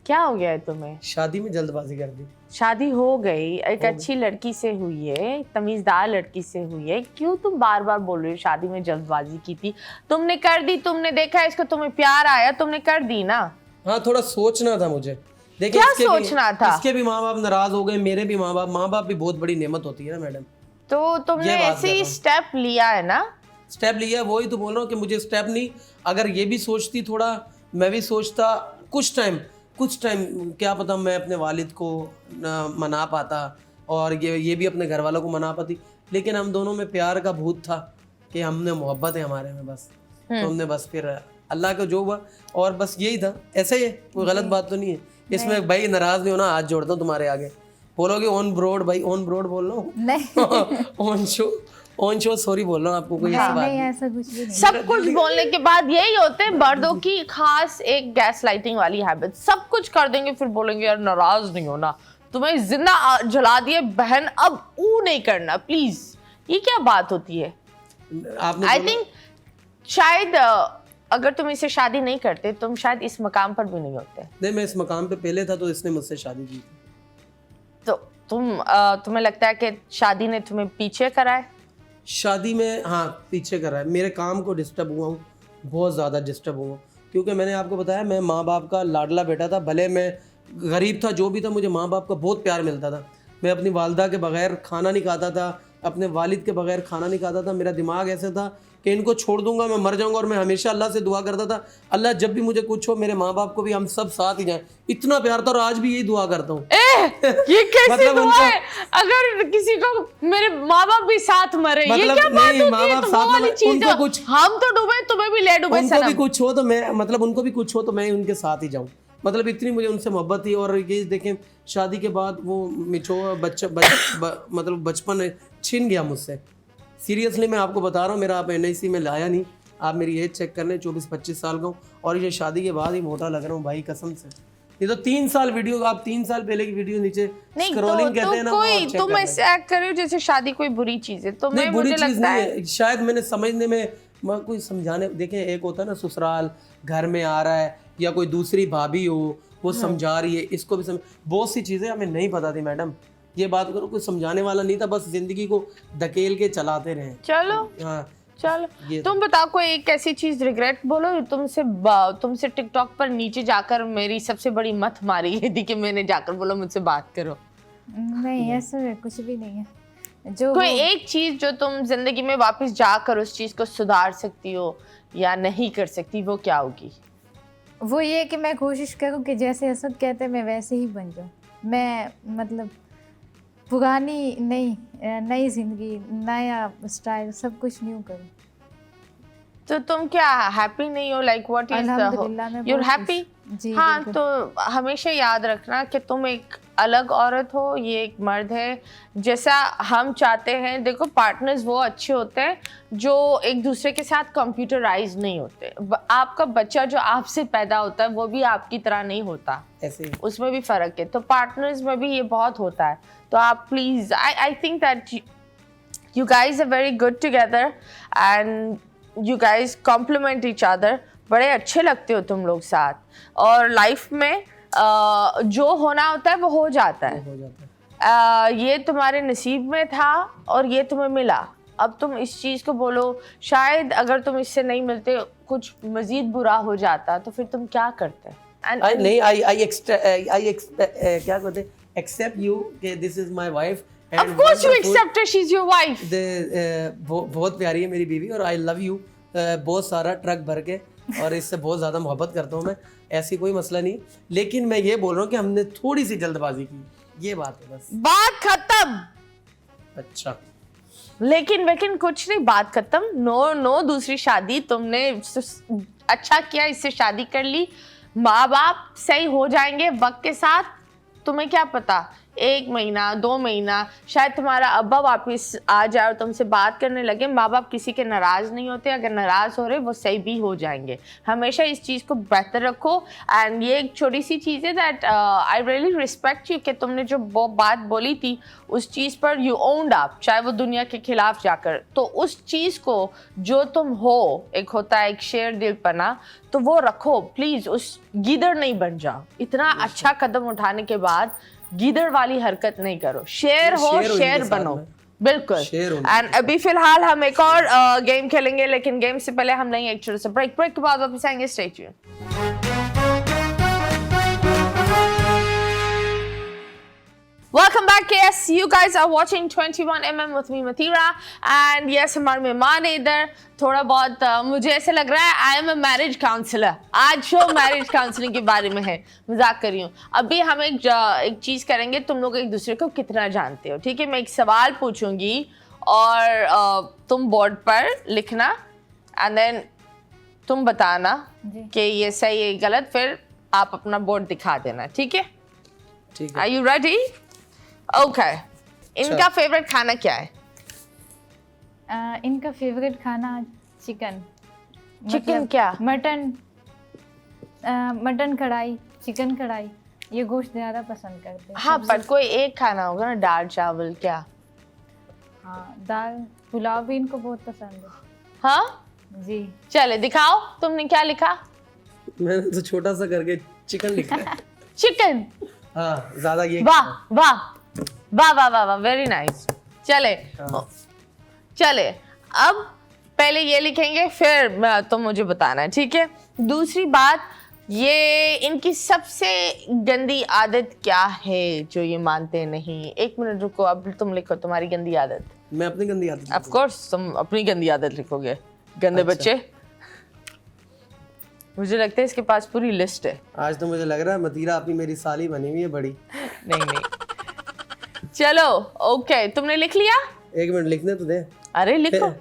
A: क्या हो गया है तुम्हें?
B: शादी में जल्दबाजी कर दी।
A: शादी हो गई, एक अच्छी लड़की से हुई है, तमीजदार लड़की से हुई है, क्यों तुम बार बार बोल रहे हो शादी में जल्दबाजी की थी? तुमने कर दी, तुमने देखा इसको, तुम्हें प्यार आया, तुमने कर दी ना।
B: हाँ, थोड़ा सोचना था मुझे। देखिए,
A: क्या सोचना था?
B: इसके भी माँ बाप नाराज हो गए, मेरे भी माँ बाप भी बहुत बड़ी नेमत होती है ना मैडम।
A: तो तुमने ऐसे ही स्टेप लिया है ना?
B: स्टेप लिया, वही तो बोल रहा हूँ कि मुझे स्टेप नहीं, अगर ये भी सोचती थोड़ा, मैं भी सोचता कुछ टाइम, क्या पता मैं अपने वालिद को मना पाता, और ये भी अपने घर वालों को मना पाती। लेकिन हम दोनों में प्यार का भूत था कि हमने मोहब्बत है हमारे में, बस तो हमने बस फिर अल्लाह का जो हुआ, और बस यही था। ऐसे ही है, कोई गलत बात तो नहीं है इसमें। भाई नाराज नहीं होना, हाथ जोड़ता हूँ तुम्हारे आगे। बोलोगे ऑन ब्रोड, भाई ऑन ब्रोड बोल रहा हूँ नहीं ऑन शो सॉरी बोल रहा हूँ आपको, कोई ऐसी बात नहीं।
C: ऐसा कुछ भी नहीं।
A: सब कुछ बोलने के बाद यही होते हैं मर्दों की खास एक गैस लाइटिंग वाली हैबिट। सब कुछ कर देंगे, फिर बोलेंगे यार नाराज नहीं होना, तुम्हें जिंदा जला दिए बहन, अब ऊ नहीं करना प्लीज। ये क्या बात होती है? आई थिंक शायद अगर तुम इससे शादी नहीं करते, तुम शायद इस मकाम पर भी नहीं होते।
B: नहीं, मैं इस मकाम पे पहले था, तो इसने मुझसे शादी की थी।
A: तो तुम्हें लगता है कि शादी ने तुम्हें पीछे करा है?
B: शादी में हाँ पीछे कर रहा है। मेरे काम को डिस्टर्ब हुआ हूँ, बहुत ज़्यादा डिस्टर्ब हुआ हूँ, क्योंकि मैंने आपको बताया मैं माँ बाप का लाडला बेटा था। भले मैं गरीब था, जो भी था, मुझे माँ बाप का बहुत प्यार मिलता था। मैं अपनी वालदा के बगैर खाना नहीं खाता था, अपने वालिद के बगैर खाना नहीं खाता था। मेरा दिमाग ऐसे था कि इनको छोड़ दूंगा, मैं मर जाऊंगा। और मैं हमेशा अल्लाह से दुआ करता था, अल्लाह जब भी मुझे कुछ हो, मेरे माँ बाप को भी हम सब साथ ही जाएं। इतना प्यार था, और आज भी यही दुआ करता हूँ।
A: ये कैसी दुआ है? अगर किसी को मेरे माँ बाप भी साथ मरे, ये क्या बात होती है? माँ बाप साथ कुछ, हम तो डूबे, तुम्हें भी ले डूबे।
B: उनको भी कुछ हो तो मैं, मतलब उनको भी कुछ हो तो मैं उनके साथ ही जाऊँ। मतलब इतनी मुझे उनसे मोहब्बत थी। और ये देखें, शादी के बाद वो मिचो मतलब बचपन छिन गया मुझसे। सीरियसली मैं आपको बता रहा हूँ, मेरा आप NIC में लाया नहीं, आप मेरी एज चेक कर लें, 24-25 साल का हूँ, और ये शादी के बाद ही मोटा लग रहा हूँ भाई, कसम से। ये तो 3 साल वीडियो, आप 3 साल पहले की वीडियो नीचे स्क्रॉलिंग कहते हैं ना,
A: कोई तुम ऐसे एक्ट कर रहे हो जैसे शादी कोई बुरी चीज है। तो
B: नहीं, बुरी चीज नहीं है, शायद मैंने समझने में कोई समझाने, देखें एक होता है ना ससुराल घर में आ रहा है, या कोई दूसरी भाभी हो वो समझा रही है, इसको भी समझ, बहुत सी चीजें हमें नहीं पता थी मैडम। ये बात करो, कुछ समझाने वाला नहीं था, बस जिंदगी को धकेल के चलाते रहे।
A: चलो
B: हाँ
A: चलो
B: ये
A: तुम बताओ कोई एक ऐसी चीज रिग्रेट बोलो तुमसे टिकटॉक पर नीचे जाकर मेरी सबसे बड़ी मत मारी है थी कि मैंने जाकर बोला मुझसे बात करो।
C: नहीं ऐसा कुछ भी नहीं है। जो
A: कोई एक चीज जो तुम जिंदगी में वापस जाकर उस चीज को सुधार सकती हो या नहीं कर सकती, वो क्या होगी?
C: वो ये कि मैं कोशिश करूं कि जैसे असद कहते हैं मैं वैसे ही बन जाऊं। मैं मतलब पुरानी नई जिंदगी, नया स्टाइल, सब कुछ न्यू करूं।
A: तो तुम क्या हैप्पी नहीं हो? लाइक व्हाट इज
C: अल्हम्दुलिल्लाह मैं
A: यूर
C: बहुत
A: हैप्पी?
C: जी
A: हाँ,
C: बिल्कुल।
A: तो हमेशा याद रखना कि तुम एक अलग औरत हो, ये एक मर्द है। जैसा हम चाहते हैं, देखो पार्टनर्स वो अच्छे होते हैं जो एक दूसरे के साथ कंप्यूटराइज नहीं होते। आपका बच्चा जो आपसे पैदा होता है वो भी आपकी तरह नहीं होता,
B: ऐसे
A: उसमें भी फ़र्क है। तो पार्टनर्स में भी ये बहुत होता है। तो आप please, I think that you guys are very good together and you guys complement each other। बड़े अच्छे लगते हो तुम लोग साथ, और लाइफ में जो होना होता है वो हो जाता है।
B: हो जाता है।
A: ये तुम्हारे नसीब में था और ये तुम्हें मिला। अब तुम इस चीज़ को बोलो, शायद अगर तुम इससे नहीं मिलते कुछ मज़ीद बुरा हो जाता, तो फिर तुम क्या करते?
B: नहीं, क्या कहते हैं, एक्सेप्ट यू कि this is my wife.
A: Of course you accept her, she's your wife।
B: बहुत प्यारी है मेरी बीवी, और आई लव यू बहुत सारा ट्रक भर के, और इससे बहुत ज़्यादा मोहब्बत करता हूँ मैं, ऐसी कोई मसला नहीं। लेकिन मैं ये बोल रहा हूँ कि हमने थोड़ी सी जल्दबाजी की, ये बात है बस।
A: बात खत्म।
B: अच्छा,
A: लेकिन कुछ नहीं, बात खत्म। नो दूसरी शादी। तुमने अच्छा किया, इससे शादी कर ली। माँ बाप सही हो जाएंगे वक्त के साथ। तुम्हें क्या पता, 1 महीना 2 महीना शायद तुम्हारा अब्बा वापस आ जाए और तुमसे बात करने लगे। माँ बाप किसी के नाराज़ नहीं होते, अगर नाराज़ हो रहे वो सही भी हो जाएंगे। हमेशा इस चीज़ को बेहतर रखो। एंड ये एक छोटी सी चीज़ है that I really respect you कि तुमने जो वो बात बोली थी उस चीज़ पर यू ओन्ड अप, चाहे वो दुनिया के खिलाफ जाकर। तो उस चीज़ को जो तुम हो, एक होता है एक शेर दिलपना, तो वो रखो प्लीज़। उस गीदड़ नहीं बन जाओ। इतना अच्छा कदम उठाने के बाद गीदड़ वाली हरकत नहीं करो। शेर हो, शेर बनो, बिल्कुल। एंड अभी फिलहाल हम एक और गेम खेलेंगे, लेकिन गेम से पहले हम नहीं, एक छोटा सा ब्रेक के बाद वापस आएंगे। Stay tuned. Welcome back, yes, you guys are watching 21mm with me Mathira, and yes, हमारे मेहमान है इधर। थोड़ा बहुत मुझे ऐसे लग रहा है I am a marriage counsellor. आज शो मैरिज काउंसलिंग के बारे में है, मजाक कर रही हूँ। अभी हम एक चीज़ करेंगे, तुम लोग एक दूसरे को कितना जानते हो, ठीक है? मैं एक सवाल पूछूंगी और तुम बोर्ड पर लिखना, एंड देन तुम बताना कि ये सही है गलत, फिर आप अपना बोर्ड दिखा देना, ठीक है?
B: ठीक है।
A: Are you ready? ओके। इनका फेवरेट खाना क्या है?
C: इनका फेवरेट खाना चिकन।
A: चिकन क्या?
C: मटन कढ़ाई, चिकन कढ़ाई, ये गोश्त ज़्यादा पसंद करते हैं।
A: हाँ, पर कोई एक खाना होगा ना, दाल चावल क्या?
C: हाँ, दाल पुलाव भी इनको बहुत पसंद है।
A: हाँ
C: जी।
A: चले दिखाओ, तुमने क्या लिखा?
B: मैंने तो छोटा सा करके चिकन लिखा है।
A: चिकन।
B: हाँ, ज्यादा ये
A: वाह वाह वाह वाह वाह वाह, वेरी नाइस। चले अब पहले ये लिखेंगे, फिर तुम मुझे बताना है, ठीक है? दूसरी बात, ये इनकी सबसे गंदी आदत क्या है जो ये मानते नहीं? 1 मिनट रुको, अब तुम लिखो तुम्हारी गंदी आदत।
B: मैं अपनी गंदी आदत
A: ऑफ कोर्स तुम अपनी गंदी आदत लिखोगे, गंदे बच्चे। मुझे लगता है इसके पास पूरी लिस्ट है।
B: आज तो मुझे लग रहा है मतीरा अपनी मेरी साली बनी हुई है बड़ी।
A: नहीं चलो ओके, तुमने लिख लिया?
B: 1 मिनट लिखने तो दे।
A: अरे लिखो,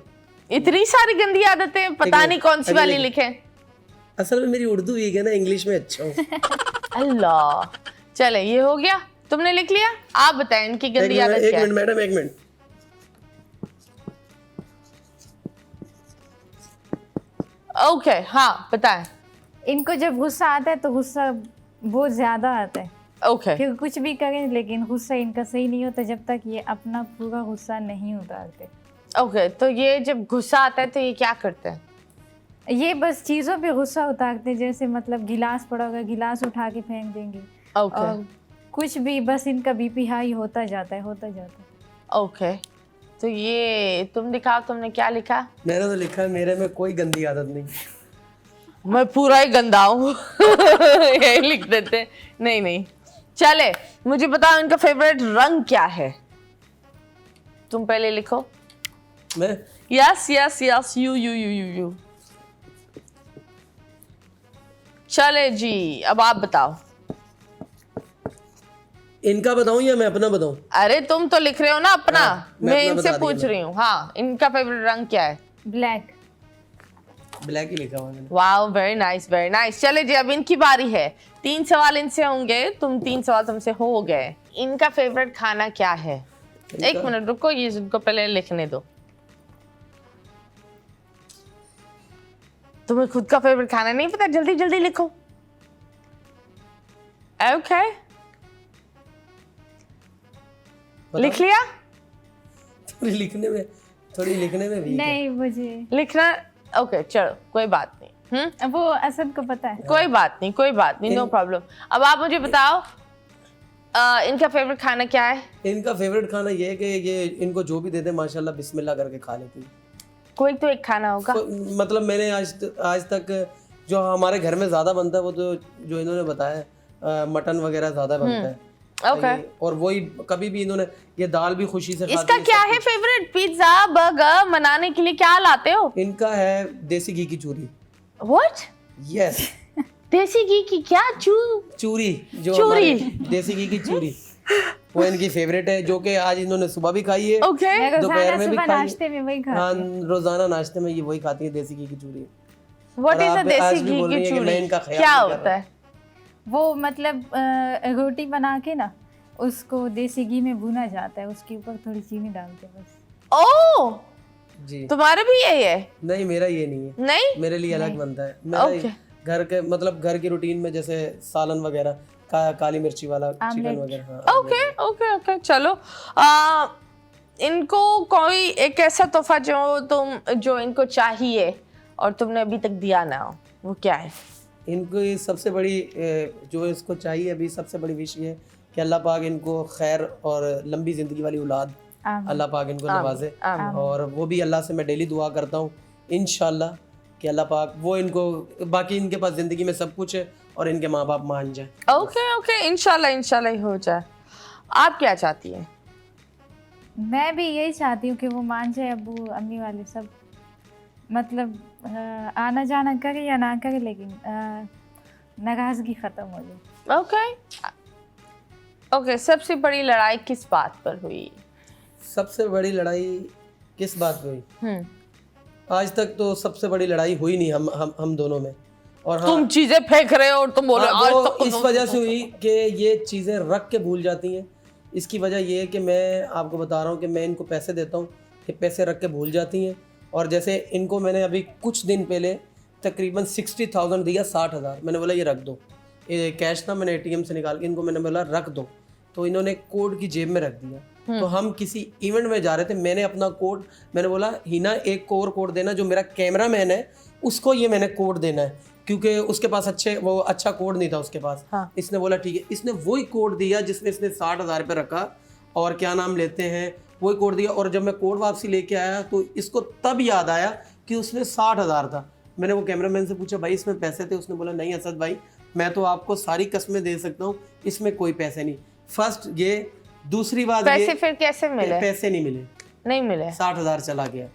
A: इतनी सारी गंदी आदतें, पता नहीं कौन सी वाली लिखे।
B: असल में मेरी उर्दू वीक है ना, इंग्लिश में अच्छा हूँ।
A: अल्लाह, चले ये हो गया, तुमने लिख लिया। आप बताएं इनकी गंदी आदत क्या है?
B: 1 मिनट मैडम, 1 मिनट।
A: ओके, हाँ बताएं।
C: इनको जब गुस्सा आता है तो गुस्सा बहुत ज़्यादा आता है।
A: ओके
C: फिर कुछ भी करें लेकिन गुस्सा इनका सही नहीं होता जब तक ये अपना पूरा गुस्सा नहीं उतारते।
A: ओके, तो ये जब गुस्सा आता है तो ये क्या करते हैं?
C: ये बस चीज़ों पे गुस्सा उतारते हैं, जैसे मतलब गिलास पड़ा होगा, गिलास उठा के फेंक देंगे।
A: ओके।
C: और कुछ भी, बस इनका बीपी हाई होता जाता है, होता जाता है।
A: ओके, तो ये तुम दिखाओ, तुमने क्या लिखा?
B: मैंने तो लिखा है मेरे में कोई गंदी आदत नहीं।
A: मैं पूरा ही गंदा हूँ। यही लिख देते। नहीं नहीं, चले मुझे बताओ इनका फेवरेट रंग क्या है? तुम पहले लिखो।
B: मैं
A: यस यस यस, यू। चले जी, अब आप बताओ।
B: इनका बताऊं या मैं अपना बताऊं?
A: अरे तुम तो लिख रहे हो ना अपना,
B: हाँ, मैं
A: मैं
B: अपना
A: इनसे
B: बता दिया
A: पूछ रही हूँ। हाँ, इनका फेवरेट रंग क्या है?
C: ब्लैक।
B: ब्लैक ही लिखा हुआ है मैंने।
A: Wow, very nice very nice. चले जी, अब इनकी बारी है। 3 सवाल इनसे होंगे, 3 सवाल तुमसे हो गए। इनका फेवरेट खाना क्या है? एक मिनट रुको, ये इनको पहले लिखने दो। तुम्हें खुद का फेवरेट खाना नहीं पता? जल्दी जल्दी लिखो। ओके, लिख लिया?
B: थोड़ी लिखने में वीक है।
C: नहीं, मुझे
A: लिखना ओके, चलो कोई बात नहीं।
C: वो असद को पता है।
A: कोई बात नहीं, नो प्रॉब्लम। अब आप मुझे बताओ इनका फेवरेट खाना क्या है?
B: इनका फेवरेट खाना ये है कि ये इनको जो भी दे दे माशाल्लाह बिस्मिल्लाह करके खा लेती है।
A: कोई तो एक खाना होगा।
B: तो, मतलब मैंने आज तक जो हमारे घर में ज्यादा बनता है वो तो जो इन्होंने बताया है, मटन वगैरह ज्यादा बनता है।
A: ओके,
B: और वही कभी भी इन्होंने ये दाल भी खुशी से खाती
A: इसका
B: है,
A: क्या
B: सब
A: है फेवरेट? पिज्जा बर्गर बनाने के लिए क्या लाते हो?
B: कुछ। इनका है देसी घी की चूरी।
A: व्हाट?
B: यस,
A: देसी घी की क्या?
B: चूरी जो
A: चूरी।
B: हमारे देसी घी की चूरी वो इनकी फेवरेट है, जो कि आज इन्होंने सुबह भी खाई है।
A: ओके,
C: मैं
B: दोपहर
C: रोजाना
B: में भी
C: सुबह
B: खाई है।
C: नाश्ते में वही खाती
B: हाँ,
C: हूँ।
B: रोजाना नाश्ते में ये वही खाती है, देसी घी की चूरी।
A: व्हाट
B: और
A: इज अ
B: आप आज
A: देसी
B: भी
A: घी
B: बोल
A: की
B: रही हैं कि मैं
A: चूरी?
B: इनका ख्याल
A: क्या
B: नहीं कर
A: होता
B: रहा।
A: है?
C: वो मतलब रोटी बना के ना, उसको देसी घी में भुना जाता है, उसके ऊपर थोड़ी चीनी डालते हैं बस।
A: ओह,
B: जी
A: तुम्हारे भी यही है?
B: नहीं, मेरा ये नहीं है,
A: नहीं,
B: मेरे लिए अलग बनता है। मेरा
A: ओके।
B: घर के मतलब घर की रूटीन में जैसे सालन वगैरह काली मिर्ची वाला चिकन वगैरह। हाँ,
A: ओके ओके ओके, चलो। इनको कोई एक ऐसा तोहफा जो इनको चाहिए और तुमने अभी तक दिया ना हो, वो क्या है?
B: इनको ये सबसे बड़ी जो इसको चाहिए अभी सबसे बड़ी विश ये है कि अल्लाह पाक इनको खैर और लंबी ज़िंदगी वाली औलाद
C: आमीन।
B: अल्लाह पाक इनको नवाजे।
A: आमीन।
B: और वो भी अल्लाह से मैं डेली दुआ करता हूँ इंशाल्लाह कि अल्लाह पाक वो इनको, बाकी इनके पास ज़िंदगी में सब कुछ है और इनके माँ बाप मान जाए।
A: ओके ओके, इंशाल्लाह ही हो जाए। आप क्या चाहती हैं?
C: मैं भी यही चाहती हूँ कि वो मान जाए, अब्बू अम्मी वाले सब, मतलब आना जाना करे या ना करे, लेकिन नाराज़गी ख़त्म हो जाए।
A: ओके ओके, सबसे बड़ी लड़ाई किस बात पर हुई?
B: सबसे बड़ी लड़ाई किस बात पे हुई? आज तक तो सबसे बड़ी लड़ाई हुई नहीं हम दोनों में। और हाँ,
A: तुम चीजें फेंक रहे हो और तुम बोल रहे हो
B: हाँ,
A: आज
B: वो
A: तक
B: इस वजह से हुई कि ये चीज़ें रख के भूल जाती हैं। इसकी वजह ये है कि मैं आपको बता रहा हूँ कि मैं इनको पैसे देता हूँ कि पैसे रख के भूल जाती हैं। और जैसे इनको मैंने अभी कुछ दिन पहले तकरीबन 60,000 दिया, 60,000 मैंने बोला ये रख दो, ये कैश था, मैंने ATM से निकाल के इनको मैंने बोला रख दो, तो इन्होंने कोड की जेब में रख दिया। तो हम किसी इवेंट में जा रहे थे, मैंने अपना कोड, मैंने बोला हिना एक को और कोड देना, जो मेरा कैमरामैन है उसको ये मैंने कोड देना है, क्योंकि उसके पास अच्छा कोड नहीं था उसके पास।
A: हाँ।
B: इसने बोला ठीक है, इसने वही कोड दिया जिसमें इसने 60,000 रुपये रखा और क्या नाम लेते हैं वही कोड दिया। और जब मैं कोड वापसी लेके आया तो इसको तब याद आया कि उसमें 60,000 था। मैंने वो कैमरामैन से पूछा भाई इसमें पैसे थे? उसने बोला नहीं असद भाई, मैं तो आपको सारी कस्में दे सकता हूँ, इसमें कोई पैसे नहीं। फर्स्ट ये, दूसरी बात
A: पैसे फिर कैसे मिले?
B: पैसे नहीं मिले,
A: नहीं मिले।
B: 60,000 चला गया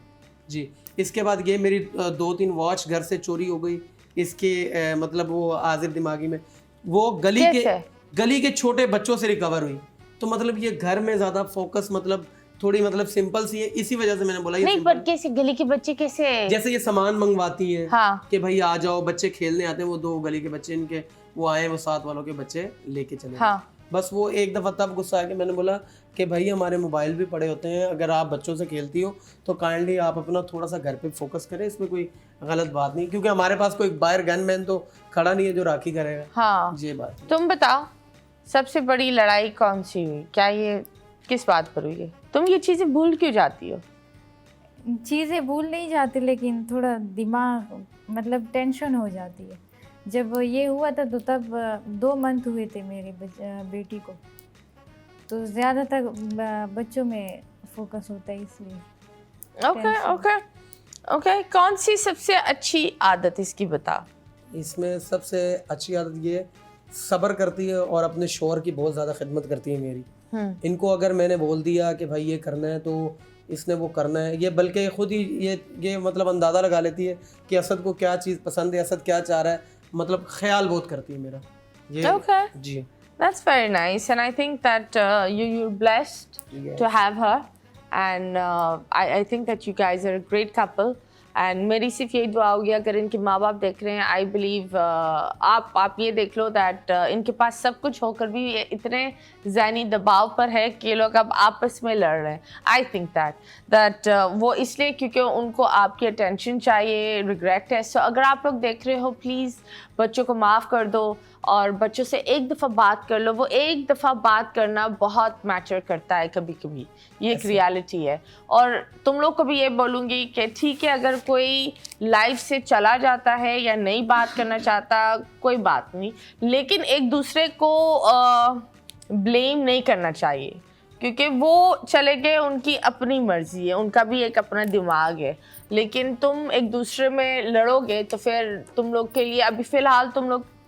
B: जी। इसके बाद ये मेरी 2-3 वॉच घर से चोरी हो गई। इसके मतलब वो आजिर दिमागी में वो गली के छोटे बच्चों से रिकवर हुई। तो मतलब ये घर में ज्यादा फोकस मतलब थोड़ी मतलब सिंपल सी है, इसी वजह से मैंने बोला ये
A: नहीं, पर कैसे गली के बच्चे कैसे?
B: जैसे ये सामान मंगवाती हैं
A: हाँ।
B: कि भाई आ जाओ, बच्चे खेलने आते हैं, वो 2 गली के बच्चे इनके वो आए, वो 7 वालों के बच्चे लेके चले।
A: हाँ।
B: बस वो एक दफ़ा तब गुस्सा आया कि मैंने बोला कि भाई हमारे मोबाइल भी पड़े होते हैं, अगर आप बच्चों से खेलती हो तो काइंडली आप अपना थोड़ा सा घर पे फोकस करें, इसमें कोई गलत बात नहीं, क्योंकि हमारे पास कोई बाहर गनमैन तो खड़ा नहीं है जो राखी करेगा।
A: हाँ,
B: ये बात।
A: तुम बताओ सबसे बड़ी लड़ाई कौन सी हुई? क्या ये किस बात पर हुई है? तुम ये चीजें भूल क्यों जाती हो?
C: चीज़ें भूल नहीं जाती, लेकिन थोड़ा दिमाग मतलब टेंशन हो जाती है। जब ये हुआ था तो तब 2 मंथ हुए थे मेरी बेटी को, तो ज़्यादातर बच्चों में फोकस होता है इसलिए।
A: ओके, कौन सी सबसे अच्छी आदत इसकी बता।
B: इसमें सबसे अच्छी आदत ये है, सब्र करती है और अपने शौहर की बहुत ज़्यादा खिदमत करती है मेरी। इनको अगर मैंने बोल दिया कि भाई ये करना है तो इसने वो करना है, ये बल्कि खुद ही ये मतलब अंदाज़ा लगा लेती है कि असद को क्या चीज़ पसंद है, असद क्या चाह रहा है, मतलब ख्याल बहुत करती है मेरा ये।
A: Okay.
B: Ji,
A: That's very nice, and I think that you're blessed to have her, and I think that you guys are a great couple. And मेरी सिर्फ यही दुआ होगी, अगर इनके माँ बाप देख रहे हैं, आई बिलीव आप ये देख लो दैट इनके पास सब कुछ होकर भी ये इतने ज़हनी दबाव पर है कि ये लोग अब आपस में लड़ रहे हैं। आई थिंक दैट वो इसलिए क्योंकि उनको आपकी अटेंशन चाहिए, रिग्रेट है। सो अगर आप लोग देख रहे हो, प्लीज़ बच्चों को माफ़ कर दो और बच्चों से एक दफ़ा बात कर लो। वो एक दफ़ा बात करना बहुत मैटर करता है कभी कभी, ये एक रियलिटी है। और तुम लोग को भी ये बोलूँगी कि ठीक है, अगर कोई लाइफ से चला जाता है या नहीं बात करना चाहता, कोई बात नहीं, लेकिन एक दूसरे को ब्लेम नहीं करना चाहिए, क्योंकि वो चले गए, उनकी अपनी मर्जी है, उनका भी एक अपना दिमाग है। लेकिन तुम एक दूसरे में लड़ोगे तो फिर तुम लोग के लिए अभी फ़िलहाल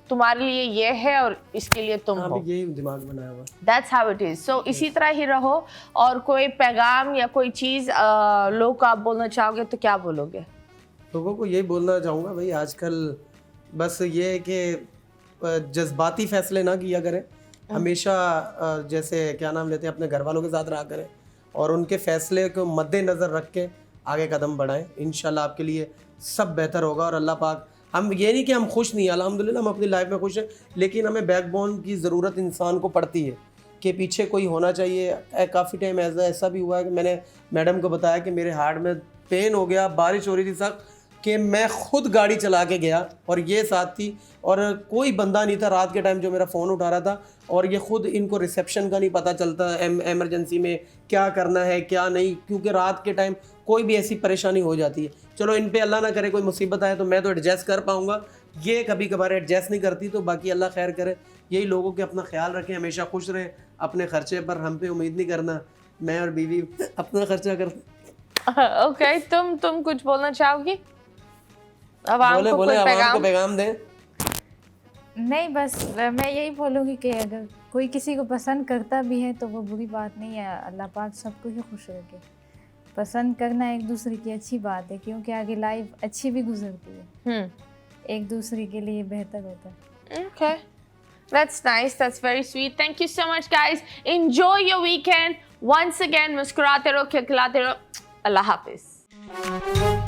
A: तुम्हारे लिए ये है और इसके लिए तुम हो।
B: यही दिमाग बनाया हुआ।
A: That's how it is. So इसी तरह ही रहो। और कोई पैगाम या कोई चीज़ लोगों को आप बोलना चाहोगे तो क्या बोलोगे?
B: लोगों को यही बोलना चाहूँगा भाई, आजकल बस ये है कि जज्बाती फैसले ना किया करें, हमेशा जैसे क्या नाम लेते हैं, अपने घर वालों के साथ रहा करें और उनके फैसले को मद्देनज़र रख के आगे कदम बढ़ाएं। इंशाल्लाह आपके लिए सब बेहतर होगा। और अल्लाह पाक, हम ये नहीं कि हम खुश नहीं, अल्हम्दुलिल्लाह हम अपनी लाइफ में खुश हैं, लेकिन हमें बैकबोन की ज़रूरत इंसान को पड़ती है कि पीछे कोई होना चाहिए। काफ़ी टाइम ऐसा भी हुआ है कि मैंने मैडम को बताया कि मेरे हार्ट में पेन हो गया, बारिश हो रही थी सख्त, कि मैं खुद गाड़ी चला के गया और ये साथ थी और कोई बंदा नहीं था रात के टाइम जो मेरा फ़ोन उठा रहा था। और ये खुद इनको रिसेप्शन का नहीं पता चलता एमरजेंसी में क्या करना है क्या नहीं, क्योंकि रात के टाइम कोई भी ऐसी परेशानी हो जाती है। चलो इन पे अल्लाह ना करे कोई मुसीबत आए तो मैं तो एडजस्ट कर पाऊँगा, ये कभी कभार एडजस्ट नहीं करती, तो बाकी अल्लाह खैर करे। यही लोगों के अपना ख्याल रखें, हमेशा खुश रहें, अपने खर्चे पर हम पे उम्मीद नहीं करना, मैं और बीवी अपना खर्चा करते।
A: ओके, तुम कुछ बोलना चाहोगी? अब
B: बोले आपको पैगाम दें।
C: नहीं, बस मैं यही बोलूँगी कि अगर कोई किसी को पसंद करता भी है तो वो बुरी बात नहीं है, अल्लाह पाक सबको ही खुश रखे। पसंद करना एक दूसरे की अच्छी बात है, क्योंकि आगे लाइफ अच्छी भी गुजरती है, एक दूसरे के लिए बेहतर होता है।
A: Okay, that's nice, that's very sweet. Thank you so much guys, enjoy your weekend. Once again, मुस्कुराते रहो, खिलखिलाते रहो। अल्लाह हाफिज।